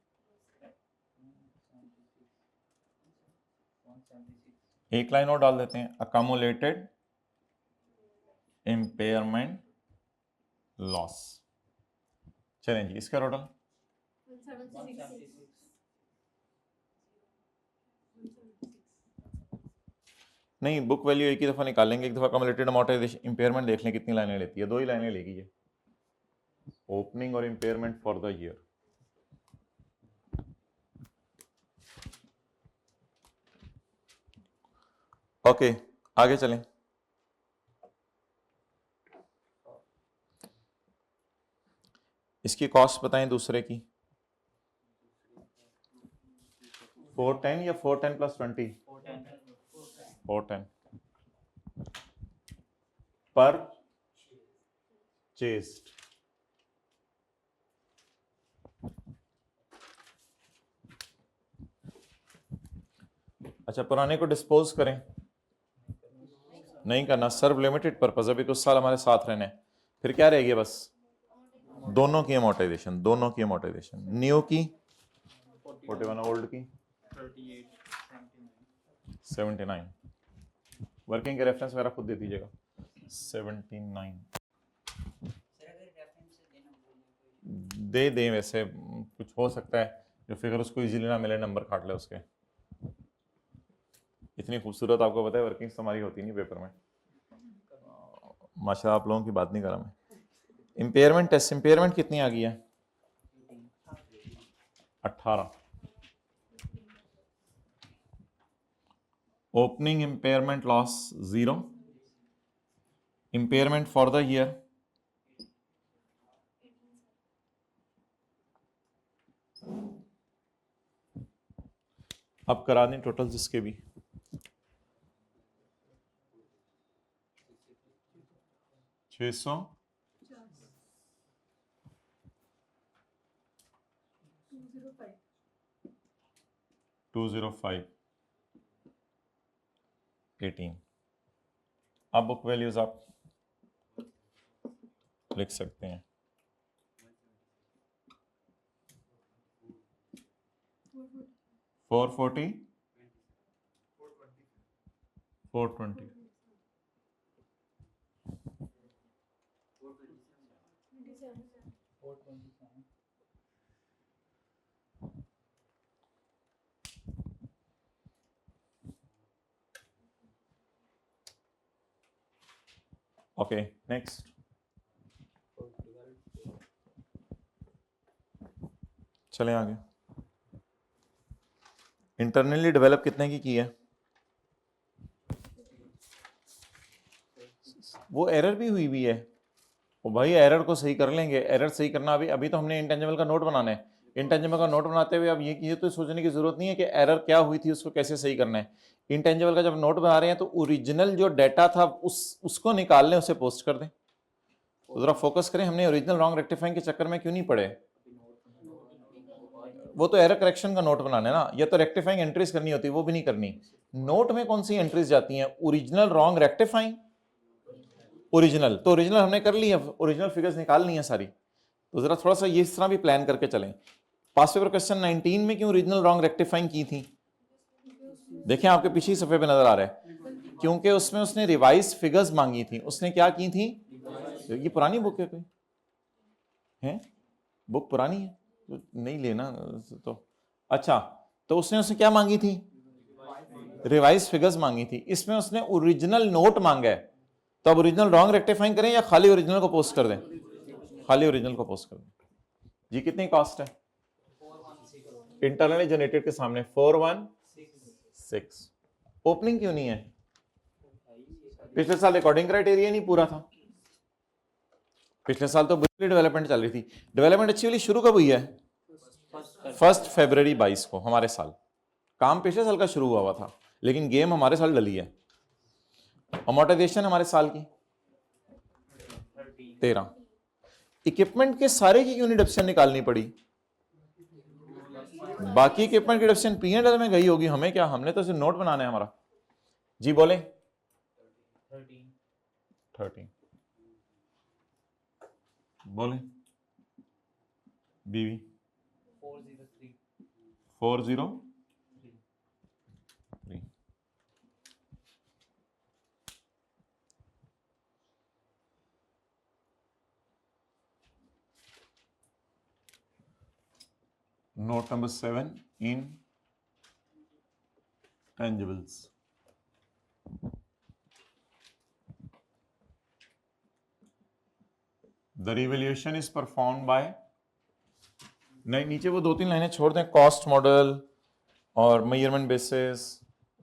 एक लाइन और डाल देते हैं, अकामुलेटेड इम्पेयरमेंट लॉस। चलें जी, इसका टोटल नहीं, बुक वैल्यू एक ही दफा निकालेंगे, एक दफा अकामुलेटेड अमोर्टाइजेशन इम्पेयरमेंट देख लें कितनी लाइनें लेती है। दो ही लाइनें लेगी ये, ओपनिंग और impairment for the year. Okay, आगे चलें। इसकी कॉस्ट बताएं दूसरे की। 410 या 410 प्लस 20? 410 पर चेस्ट। अच्छा, पुराने को डिस्पोज करें? नहीं करना, सर्व लिमिटेड पर्पज, अभी कुछ साल हमारे साथ रहने। फिर क्या रहेगी? बस दोनों की अमोर्टाइजेशन, दोनों की अमोर्टाइजेशन, न्यू की 41, ओल्ड की 79। वर्किंग के रेफरेंस वगैरह खुद दे दीजिएगा। 79 दे दें, वैसे कुछ हो सकता है जो फिगर उसको इजीली ना मिले, नंबर काट ले उसके। इतनी खूबसूरत आपको पता है वर्किंग्स तो हमारी होती नहीं पेपर में, माशाल्लाह आप लोगों की बात नहीं कर रहा मैं। इम्पेयरमेंट टेस्ट, इम्पेयरमेंट कितनी आ गई है? 18। Opening impairment loss 0, impairment for the year अब करा दें टोटल जिसके भी। 600 205 18। अब बुक वैल्यूज आप लिख सकते हैं। 440 420 ओके, नेक्स्ट। चलें आगे। इंटरनली डेवलप कितने की है? वो एरर भी हुई है। ओ भाई एरर को सही कर लेंगे, एरर सही करना अभी अभी तो हमने इंटेंजिबल का नोट बनाना है। इंटेंजिबल का नोट बनाते हुए अब ये तो सोचने की जरूरत नहीं है कि एरर क्या हुई थी, उसको कैसे सही करना है। इंटेंजिबल का जब नोट बना रहे हैं तो ओरिजिनल जो डाटा था उसको निकाल लें, उसे पोस्ट कर दें। तो जरा फोकस करें, हमने ओरिजिनल रॉन्ग रेक्टिफाइंग के चक्कर में क्यों नहीं पड़े। वो तो एरर करेक्शन का नोट बनाना है ना, या तो रेक्टिफाइंग एंट्रीज करनी होती है, वो भी नहीं करनी। नोट में कौन सी एंट्रीज जाती हैं? ओरिजिनल रॉन्ग रेक्टिफाइंग ओरिजिनल, तो ओरिजिनल हमने कर ली है, ओरिजिनल फिगर्स निकाल ली है सारी। तो जरा थोड़ा सा ये इस तरह भी प्लान करके चलें। पास पेपर क्वेश्चन 19 में क्यों ओरिजिनल रॉन्ग रेक्टिफाइंग की थी? देखें आपके पीछे ही सफे पे नजर आ रहा है, क्योंकि उसमें उसने रिवाइज फिगर्स मांगी थी। उसने क्या की थी? ये पुरानी बुक है, कोई है बुक पुरानी है तो नहीं लेना तो। अच्छा, तो उसने क्या मांगी थी? रिवाइज फिगर्स मांगी थी। इसमें उसने ओरिजिनल नोट मांगा है, तो अब ओरिजिनल रॉन्ग रेक्टिफाइंग करें या खाली ओरिजिनल को पोस्ट कर दें? खाली ओरिजिनल को पोस्ट कर दें। जी कितनी कॉस्ट है इंटरनली जनरेटेड के सामने? 416। ओपनिंग क्यों नहीं है? पिछले साल रिकॉर्डिंग क्राइटेरिया नहीं पूरा था। पिछले साल तो बुरी डेवलपमेंट चल रही थी। डेवलपमेंट अच्छी वाली शुरू कब हुई है? 1 फरवरी 22 को हमारे साल। काम पिछले साल का शुरू हुआ था, लेकिन गेम हमारे साल डली है। अमोर्टाइजेशन हमारे साल की 13। इक्विपमेंट के सारे की क्यों नहीं डिडक्शन निकालनी पड़ी? बाकी इक्विपमेंट की डिडक्शन P&L में गई होगी, हमें क्या, हमने तो सिर्फ नोट बनाना है हमारा। जी बोले 13 बोले बीवी 403। Note number 7 in tangibles. The revaluation is performed by, नहीं नीचे वो 2-3 लाइनें छोड़ दें, कॉस्ट मॉडल और मेजरमेंट बेसिस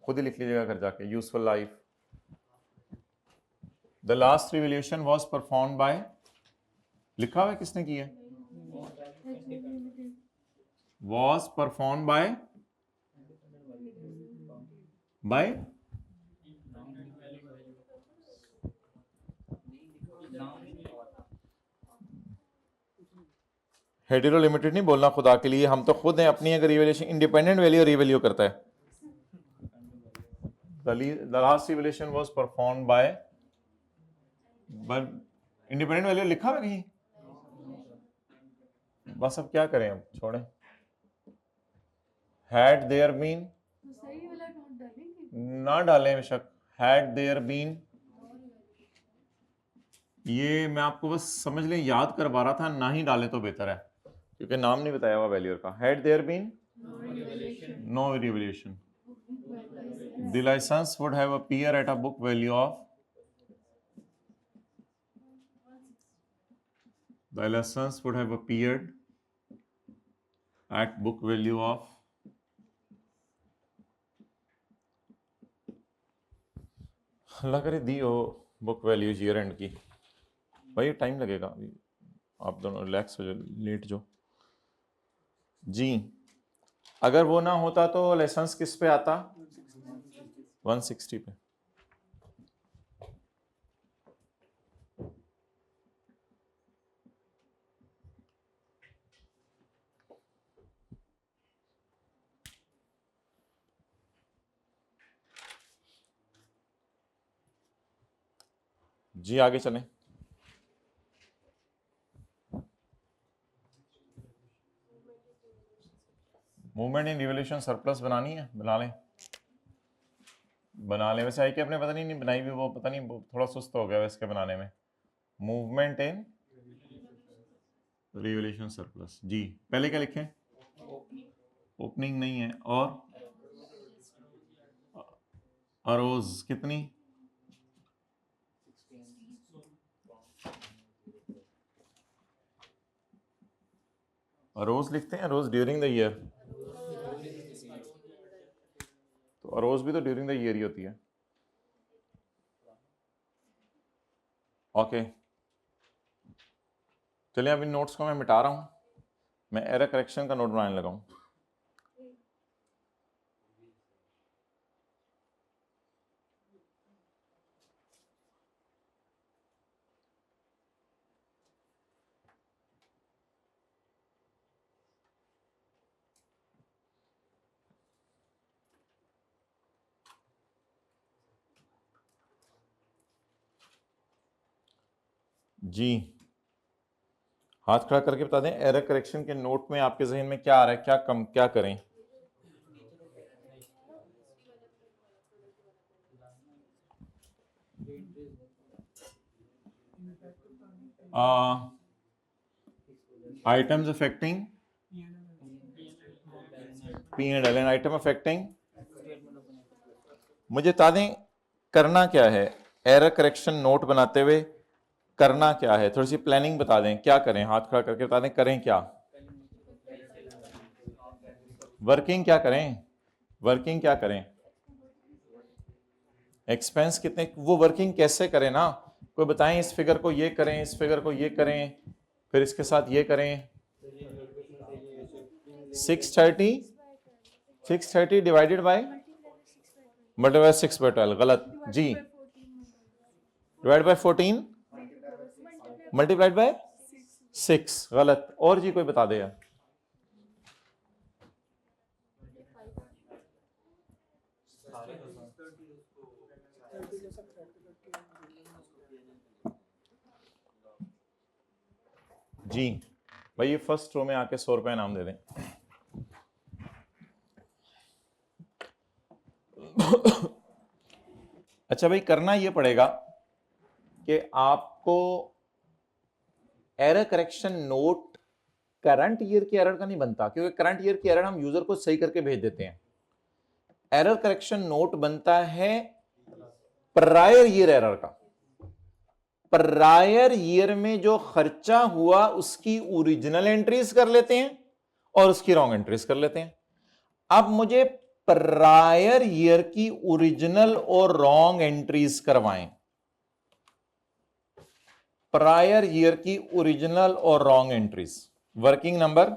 खुद ही लिख लीजिएगा घर जाके। Useful life, the last revaluation was performed by, लिखा हुआ है किसने की है? was performed by hetero limited नहीं बोलना खुदा के लिए, हम तो खुद हैं अपनी अगर रिवैल्यूएशन इंडिपेंडेंट वैल्यू रिवैल्यू करता है। The last revaluation was performed by, independent value लिखा है कहीं? बस अब क्या करें, अब छोड़ें। Had there been, ना डालें बेशक, had there been, ये मैं आपको बस समझ लें याद करवा रहा था, ना ही डालें तो बेहतर है, क्योंकि नाम नहीं बताया हुआ वैल्यूअर का। Had there been no revaluation, the license would have appeared at a book value of, the license would have appeared at book value of, अल्लाह करे दी हो बुक वैल्यू ईयर एंड की। भाई टाइम लगेगा, अभी आप दोनों रिलैक्स हो जाओ, लेट जो जी। अगर वो ना होता तो लाइसेंस किस पे आता? 160 पे। जी आगे चलें। मूवमेंट इन रिवॉल्यूशन सरप्लस बनानी है, बना लें, बना लें। वैसे आई के अपने पता नहीं बनाई भी, वो पता नहीं थोड़ा सुस्त हो गया वैसे के बनाने में। मूवमेंट इन रिवॉल्यूशन सरप्लस, जी पहले क्या लिखें? ओपनिंग नहीं है, और अरोज कितनी? रोज लिखते हैं, रोज ड्यूरिंग द ईयर। तो अरोज भी तो ड्यूरिंग द ईयर ही होती है। ओके चलिए अब इन नोट्स को मैं मिटा रहा हूं, मैं एरर करेक्शन का नोट बनाने लगा हूं। जी हाथ खड़ा करके बता दें एरर करेक्शन के नोट में आपके जहन में क्या आ रहा है, क्या कम क्या करें। Items affecting P and L and item affecting, मुझे बता दें करना क्या है एरर करेक्शन नोट बनाते हुए, करना क्या है, थोड़ी सी प्लानिंग बता दें, क्या करें, हाथ खड़ा करके बता दें करें क्या, वर्किंग क्या करें, वर्किंग क्या करें, एक्सपेंस कितने, वो वर्किंग कैसे करें ना, कोई बताएं इस फिगर को ये करें, इस फिगर को ये करें, फिर इसके साथ ये करें। 630 डिवाइडेड बाय मल्टीप्लाई 6/12 गलत जी, डिवाइड बाय 14 मल्टीप्लाइड बाय 6 गलत, और जी कोई बता दे यार। जी भाई ये फर्स्ट रो में आके 100 रुपए इनाम दे दें। अच्छा भाई करना ये पड़ेगा कि आपको error correction note current year की एरर का नहीं बनता, क्योंकि करंट ईयर की एरर हम यूजर को सही करके भेज देते हैं। एरर करेक्शन नोट बनता है प्रायर ईयर एरर का, प्रायर ईयर में जो खर्चा हुआ उसकी ओरिजिनल एंट्रीज कर लेते हैं और उसकी रॉन्ग एंट्रीज कर लेते हैं। अब मुझे प्रायर ईयर की ओरिजिनल और रॉन्ग एंट्रीज करवाएं, प्रायर ईयर की ओरिजिनल और wrong entries, working number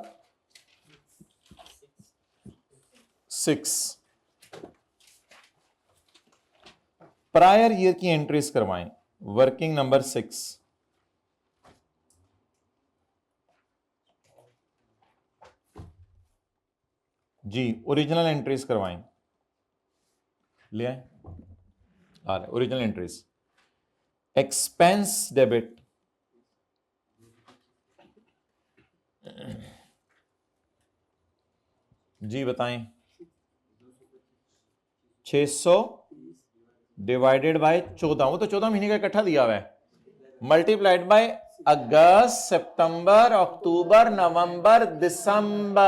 6, prior year की एंट्रीज करवाएं, वर्किंग नंबर 6। जी ओरिजिनल एंट्रीज करवाएं, ले आए आ रहे ओरिजिनल एंट्रीज। एक्सपेंस डेबिट जी बताएं, 600 डिवाइडेड बाय 14, वो तो 14 महीने का इकट्ठा दिया हुआ है, मल्टीप्लाइड बाय अगस्त सितंबर अक्टूबर नवंबर दिसंबर।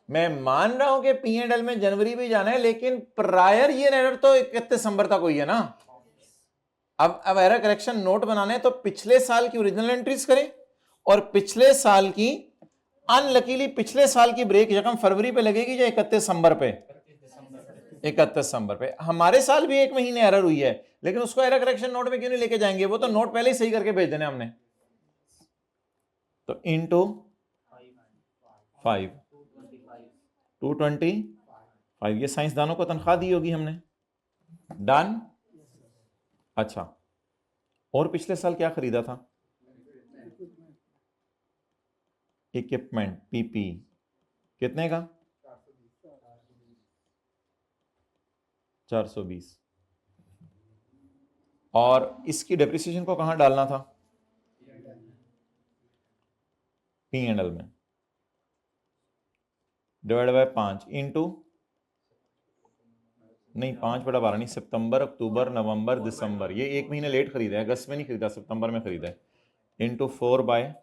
मैं मान रहा हूं कि पी एंड एल में जनवरी भी जाना है, लेकिन प्रायर ईयर एरर तो 31 दिसंबर तक हुई है ना। अब एरर करेक्शन नोट बनाने तो पिछले साल की ओरिजिनल एंट्रीज करें और पिछले साल की, अनलकीली पिछले साल की ब्रेक रकम फरवरी पे लगेगी या 31 दिसंबर पे, 31 दिसंबर पे। हमारे साल भी 1 महीने एरर हुई है, लेकिन उसको एरर करेक्शन नोट में क्यों नहीं लेके जाएंगे, वो तो नोट पहले ही सही करके भेज देने हमने। तो इनटू 5 225, ये साइंसदानों को तनख्वाह दी होगी हमने, डन। अच्छा और पिछले साल क्या खरीदा था, इक्विपमेंट पीपी, कितने का, 420, और इसकी डेप्रिसिएशन को कहां डालना था, पी एंड एल में, डिवाइड बाय 5 इंटू, नहीं 5/12 नहीं, सितंबर अक्टूबर नवंबर दिसंबर, ये 1 महीने लेट खरीदा है, अगस्त में नहीं खरीदा, सितंबर में खरीदा है, इंटू 4/12।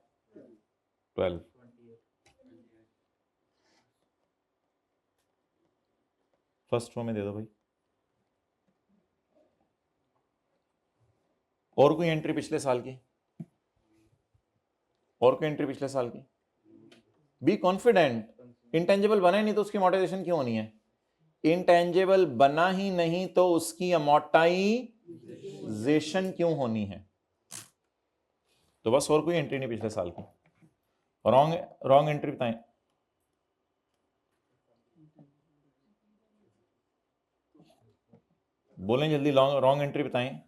फर्स्ट रो में दे दो भाई। और कोई एंट्री पिछले साल की, और कोई एंट्री पिछले साल की, बी कॉन्फिडेंट, इंटेंजिबल बना ही नहीं तो उसकी अमोर्टाइजेशन क्यों होनी है? इंटेंजिबल बना ही नहीं तो उसकी अमोर्टाइजेशन क्यों होनी है? तो बस और कोई एंट्री नहीं पिछले साल की। रॉन्ग एंट्री बताएं। बोलें जल्दी, रॉन्ग एंट्री बताएं।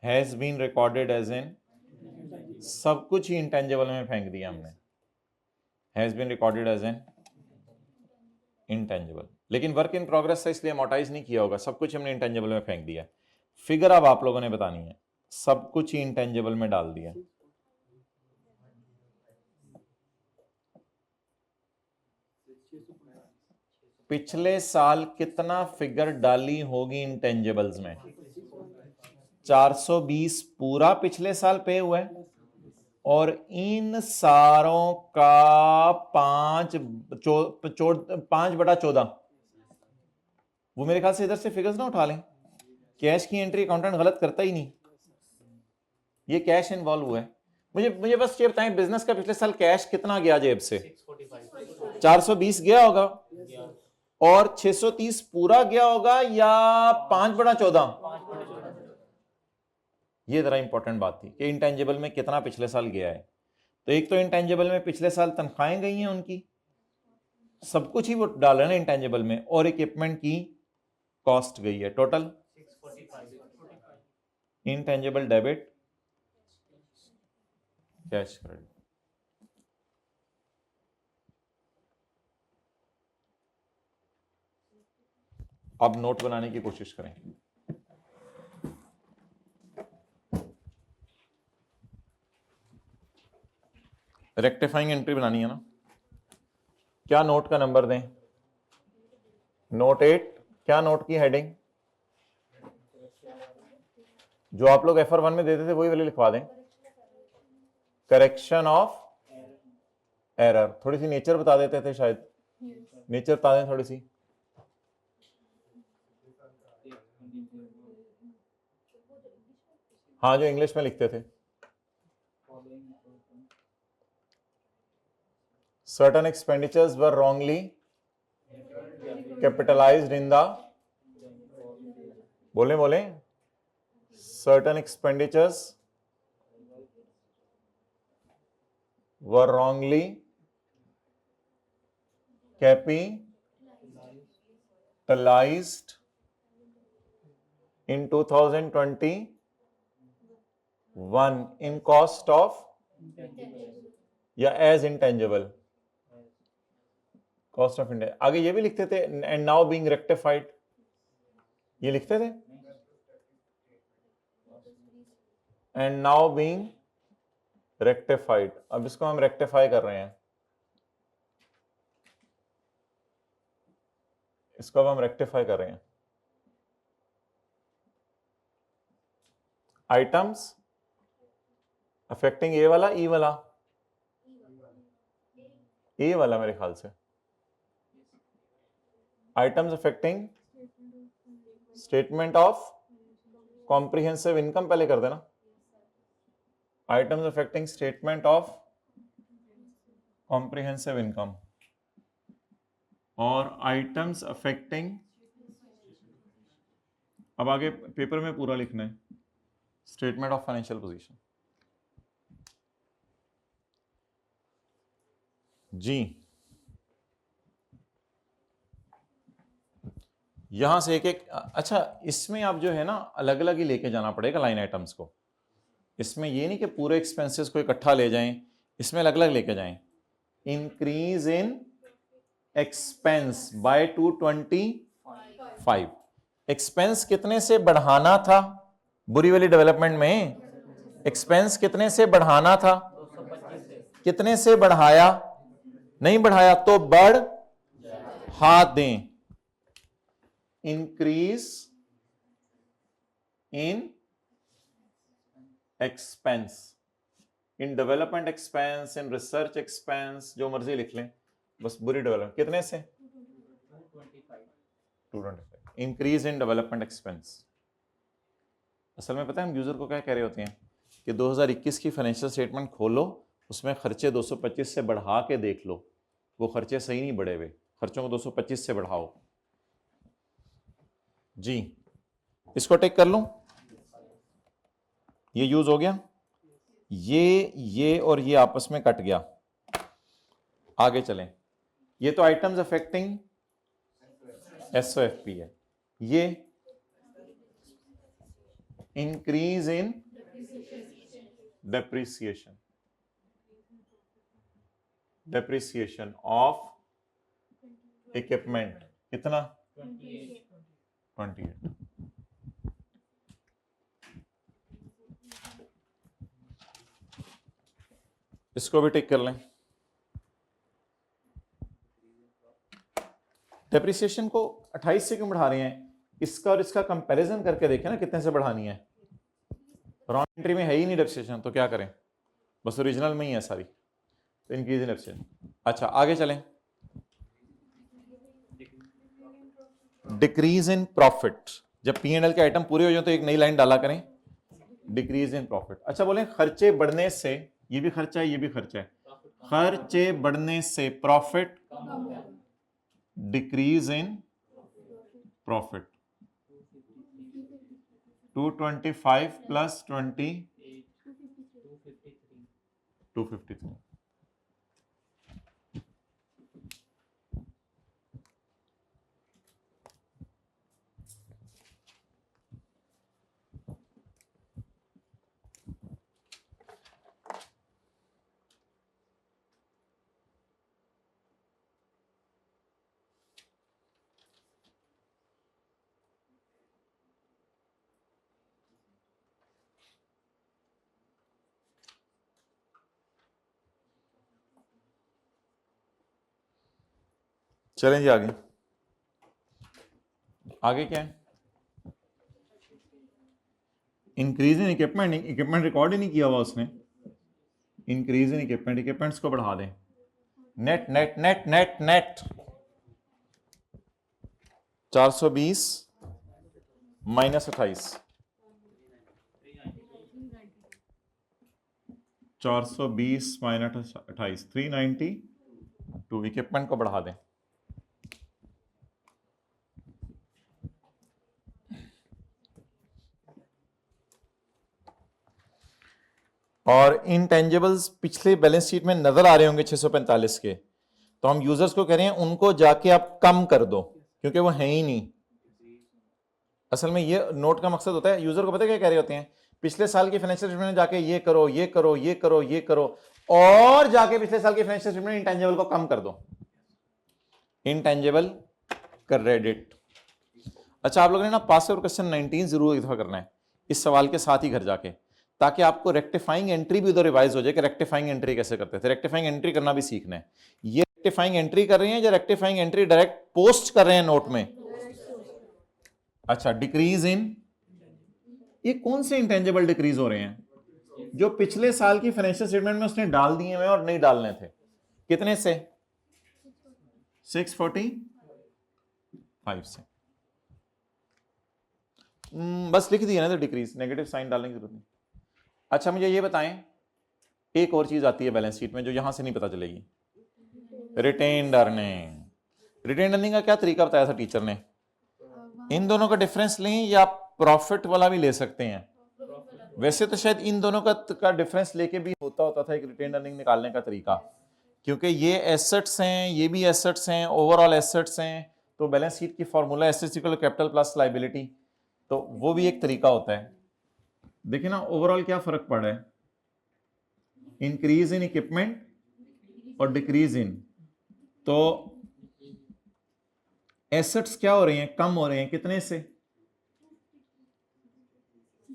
Has been recorded as in, सब कुछ ही इंटेंजिबल में फेंक दिया हमने। Has been recorded as an intangible, लेकिन वर्क इन प्रोग्रेस है इसलिए अमोर्टाइज नहीं किया होगा, सब कुछ हमने इंटेंजिबल में फेंक दिया। फिगर अब आप लोगों ने बतानी है, सब कुछ ही इंटेंजिबल में डाल दिया। पिछले साल कितना फिगर डाली होगी इंटेंजिबल्स में? 420 पूरा पिछले साल पे हुआ है, और इन सारों का 5/14, वो मेरे ख्याल से इधर से फिगर्स ना उठा लें। कैश की एंट्री अकाउंटेंट गलत करता ही नहीं, ये कैश इन्वॉल्व हुआ है। मुझे बस ये बताएं, बिजनेस का पिछले साल कैश कितना गया जेब से? 420 गया होगा, और 630 पूरा गया होगा या 5/14? ये जरा इंपॉर्टेंट बात थी कि इंटेंजिबल में कितना पिछले साल गया है। तो एक तो इंटेंजिबल में पिछले साल तनख्वाहें गई हैं उनकी, सब कुछ ही वो डाल रहे हैं ना इंटेंजिबल में, और इक्विपमेंट की कॉस्ट गई है total. Intangible debit, cash credit. अब नोट बनाने की कोशिश करें। रेक्टिफाइंग एंट्री बनानी है ना, क्या नोट का नंबर दें? नोट 8। क्या नोट की हेडिंग? जो आप लोग FR1 में देते थे वही वाली लिखवा दें, करेक्शन ऑफ एरर। थोड़ी सी नेचर बता देते थे शायद, नेचर बता दें थोड़ी सी। हाँ, जो इंग्लिश में लिखते थे। Certain expenditures were wrongly capitalized in the, बोले certain expenditures were wrongly capitalized in 2021 in cost of, या as intangible, cost of India. आगे ये भी लिखते थे, एंड नाउ बीइंग रेक्टिफाइड, ये लिखते थे, एंड नाउ बीइंग रेक्टिफाइड। अब इसको हम रेक्टिफाई कर रहे हैं, इसको अब हम रेक्टिफाई कर रहे हैं। आइटम्स अफेक्टिंग ए वाला, ई वाला, ए वाला मेरे ख्याल से। Items affecting statement of comprehensive income पहले कर देना। Items affecting statement of comprehensive income, और आइटम्स अफेक्टिंग, अब आगे पेपर में पूरा लिखना है, स्टेटमेंट ऑफ फाइनेंशियल पोजीशन। जी, यहां से एक एक, अच्छा इसमें आप जो है ना अलग अलग ही लेके जाना पड़ेगा लाइन आइटम्स को। इसमें ये नहीं कि पूरे एक्सपेंसेस को इकट्ठा ले जाएं, इसमें अलग अलग लेके जाएं। Increase in expense by 225। Expense कितने से बढ़ाना था बुरी वाली डेवलपमेंट में? एक्सपेंस कितने से बढ़ाना था? कितने से बढ़ाया? नहीं बढ़ाया तो बढ़ा दें। Increase in expense, in development expense, in research expense, जो मर्जी लिख लें, बस बुरी डेवलपमेंट। कितने से? 225। Increase in development expense. असल में पता है हम यूजर को क्या कह रहे होते हैं कि 2021 की फाइनेंशियल स्टेटमेंट खोलो उसमें खर्चे 225 से बढ़ा के देख लो, वो खर्चे सही नहीं बढ़े हुए, खर्चों को 225 से बढ़ाओ जी। इसको टेक कर लूं, ये यूज हो गया, ये और ये आपस में कट गया। आगे चलें, ये तो आइटम्स अफेक्टिंग एसओएफपी है, ये increase in depreciation, depreciation of equipment कितना 28। इसको भी टिक कर लें। डेप्रिसिएशन को 28 से क्यों बढ़ा रहे हैं, इसका और इसका कंपैरिजन करके देखें ना कितने से बढ़ानी है। रॉ एंट्री में है ही नहीं डेप्रिसिएशन, तो क्या करें, बस ओरिजिनल में ही है सारी, तो इंक्रीज इन डेप्रिसिएशन। अच्छा आगे चलें, डिक्रीज इन प्रॉफिट, जब P&L के आइटम पूरे हो जाए तो एक नई लाइन डाला करें, डिक्रीज इन प्रॉफिट। अच्छा बोले खर्चे बढ़ने से, ये भी खर्चा है ये भी खर्चा है, खर्चे बढ़ने से profit, decrease in profit, 225 plus 20 253। चलें जी आगे, आगे क्या है, increase in equipment, equipment record ही नहीं किया हुआ उसने, इंक्रीज इन इक्विपमेंट, इक्विपमेंट्स को बढ़ा दें, net net net net net 420 minus 28, 420 minus 28 390, to equipment को बढ़ा दें। और इनटेंजिबल्स पिछले बैलेंस शीट में नजर आ रहे होंगे 645 के, तो हम यूजर्स को कह रहे हैं उनको जाके आप कम कर दो, क्योंकि वो है ही नहीं। असल में ये नोट का मकसद होता है, यूजर को पता है क्या कह रहे होते हैं, पिछले साल की फाइनेंशियल स्टेटमेंट में जाके ये करो ये करो ये करो ये करो, और जाके पिछले साल की फाइनेंशियल स्टेटमेंट इंटेंजिबल को कम कर दो, इंटेंजिबल क्रेडिट। अच्छा आप लोगों ने ना पास और क्वेश्चन 19 जरूर एक दफा करना है इस सवाल के साथ ही घर जाके, ताकि आपको रेक्टिफाइंग एंट्री भी उधर रिवाइज हो जाए कि रेक्टिफाइंग एंट्री कैसे करते थे। रेक्टिफाइंग एंट्री करना भी सीखना है। ये रेक्टिफाइंग एंट्री कर रहे हैं या रेक्टिफाइंग एंट्री डायरेक्ट पोस्ट कर रहे हैं नोट में? अच्छा डिक्रीज इन, ये कौन से इंटेंजिबल डिक्रीज हो रहे हैं? जो पिछले साल की फाइनेंशियल स्टेटमेंट में उसने डाल दिए हैं और नहीं डालने थे। कितने से? 645 से। बस लिख दिया ना तो डिक्रीज, नेगेटिव साइन डालने की जरूरत नहीं। अच्छा मुझे ये बताएं, एक और चीज आती है बैलेंस शीट में जो यहां से नहीं पता चलेगी, रिटेन्ड अर्निंग। रिटेन्ड अर्निंग का क्या तरीका बताया था टीचर ने? इन दोनों का डिफरेंस लें या प्रॉफिट वाला भी ले सकते हैं? वैसे तो शायद इन दोनों का डिफरेंस लेके भी होता था एक रिटेन्ड अर्निंग निकालने का तरीका, क्योंकि ये एसेट्स हैं ये भी एसेट्स हैं, ओवरऑल एसेट्स हैं, तो बैलेंस शीट की formula assets equal to capital plus liability, तो वो भी एक तरीका होता है। देखिए ना ओवरऑल क्या फर्क पड़ रहा है, इंक्रीज इन इक्विपमेंट और डिक्रीज इन, तो एसेट्स क्या हो रही हैं? कम हो रहे हैं। कितने से?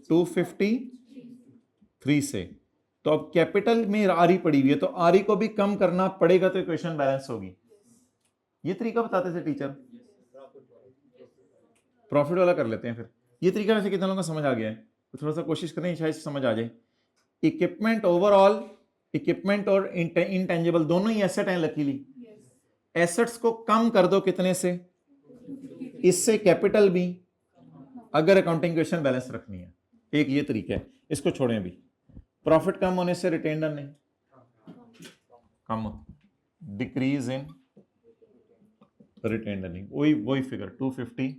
253 से। तो अब कैपिटल में आरी पड़ी हुई है, तो आरी को भी कम करना पड़ेगा तो इक्वेशन बैलेंस होगी। ये तरीका बताते थे टीचर। प्रॉफिट वाला कर लेते हैं फिर। ये तरीका वैसे कितने लोगों को समझ आ गया है? तो थोड़ा सा कोशिश करें शायद समझ आ जाए। इक्विपमेंट ओवरऑल, इक्विपमेंट और इंटेंजिबल दोनों ही एसेट हैं लकीली। एसेट्स को कम कर दो कितने से? इससे कैपिटल भी, अगर अकाउंटिंग इक्वेशन बैलेंस रखनी है। एक ये तरीका है, इसको छोड़ें अभी। प्रॉफिट कम होने से retained earning, come decrease in retained earning, वही फिगर 253।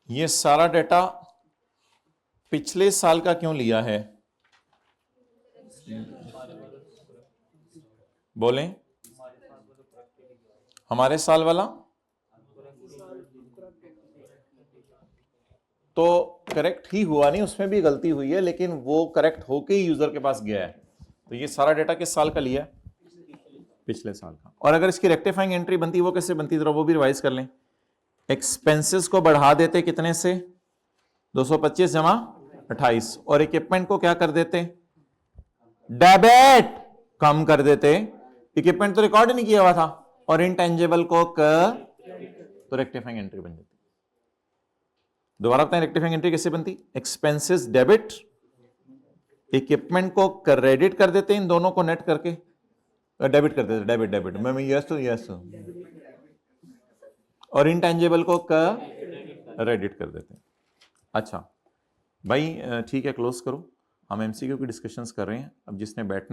ये सारा डेटा पिछले साल का क्यों लिया है? बोलें, हमारे साल वाला तो करेक्ट ही हुआ नहीं, उसमें भी गलती हुई है, लेकिन वो करेक्ट होके ही यूजर के पास गया है। तो ये सारा डेटा किस साल का लिया है? पिछले साल का। और अगर इसकी रेक्टिफाइंग एंट्री बनती, वो कैसे बनती, जरा वो भी रिवाइज कर लें। एक्सपेंसेस को बढ़ा देते कितने से? 225 जमा 28, और इक्विपमेंट को क्या कर देते? डेबिट कम कर देते। इक्विपमेंट तो रिकॉर्ड नहीं किया हुआ था, और इनटेंजिबल को तो रेक्टिफाइंग एंट्री बन जाती। दोबारा बताएं, रेक्टिफाइंग एंट्री कैसे बनती? एक्सपेंसेस डेबिट, इक्विपमेंट को क्रेडिट कर देते, इन दोनों को नेट करके डेबिट कर देते, डेबिट डेबिट मैं यस तो यस, और इनटेंजिबल को क्रेडिट कर देते। अच्छा भाई ठीक है, क्लोज करो, हम एमसीक्यू की डिस्कशंस कर रहे हैं। अब जिसने बैठना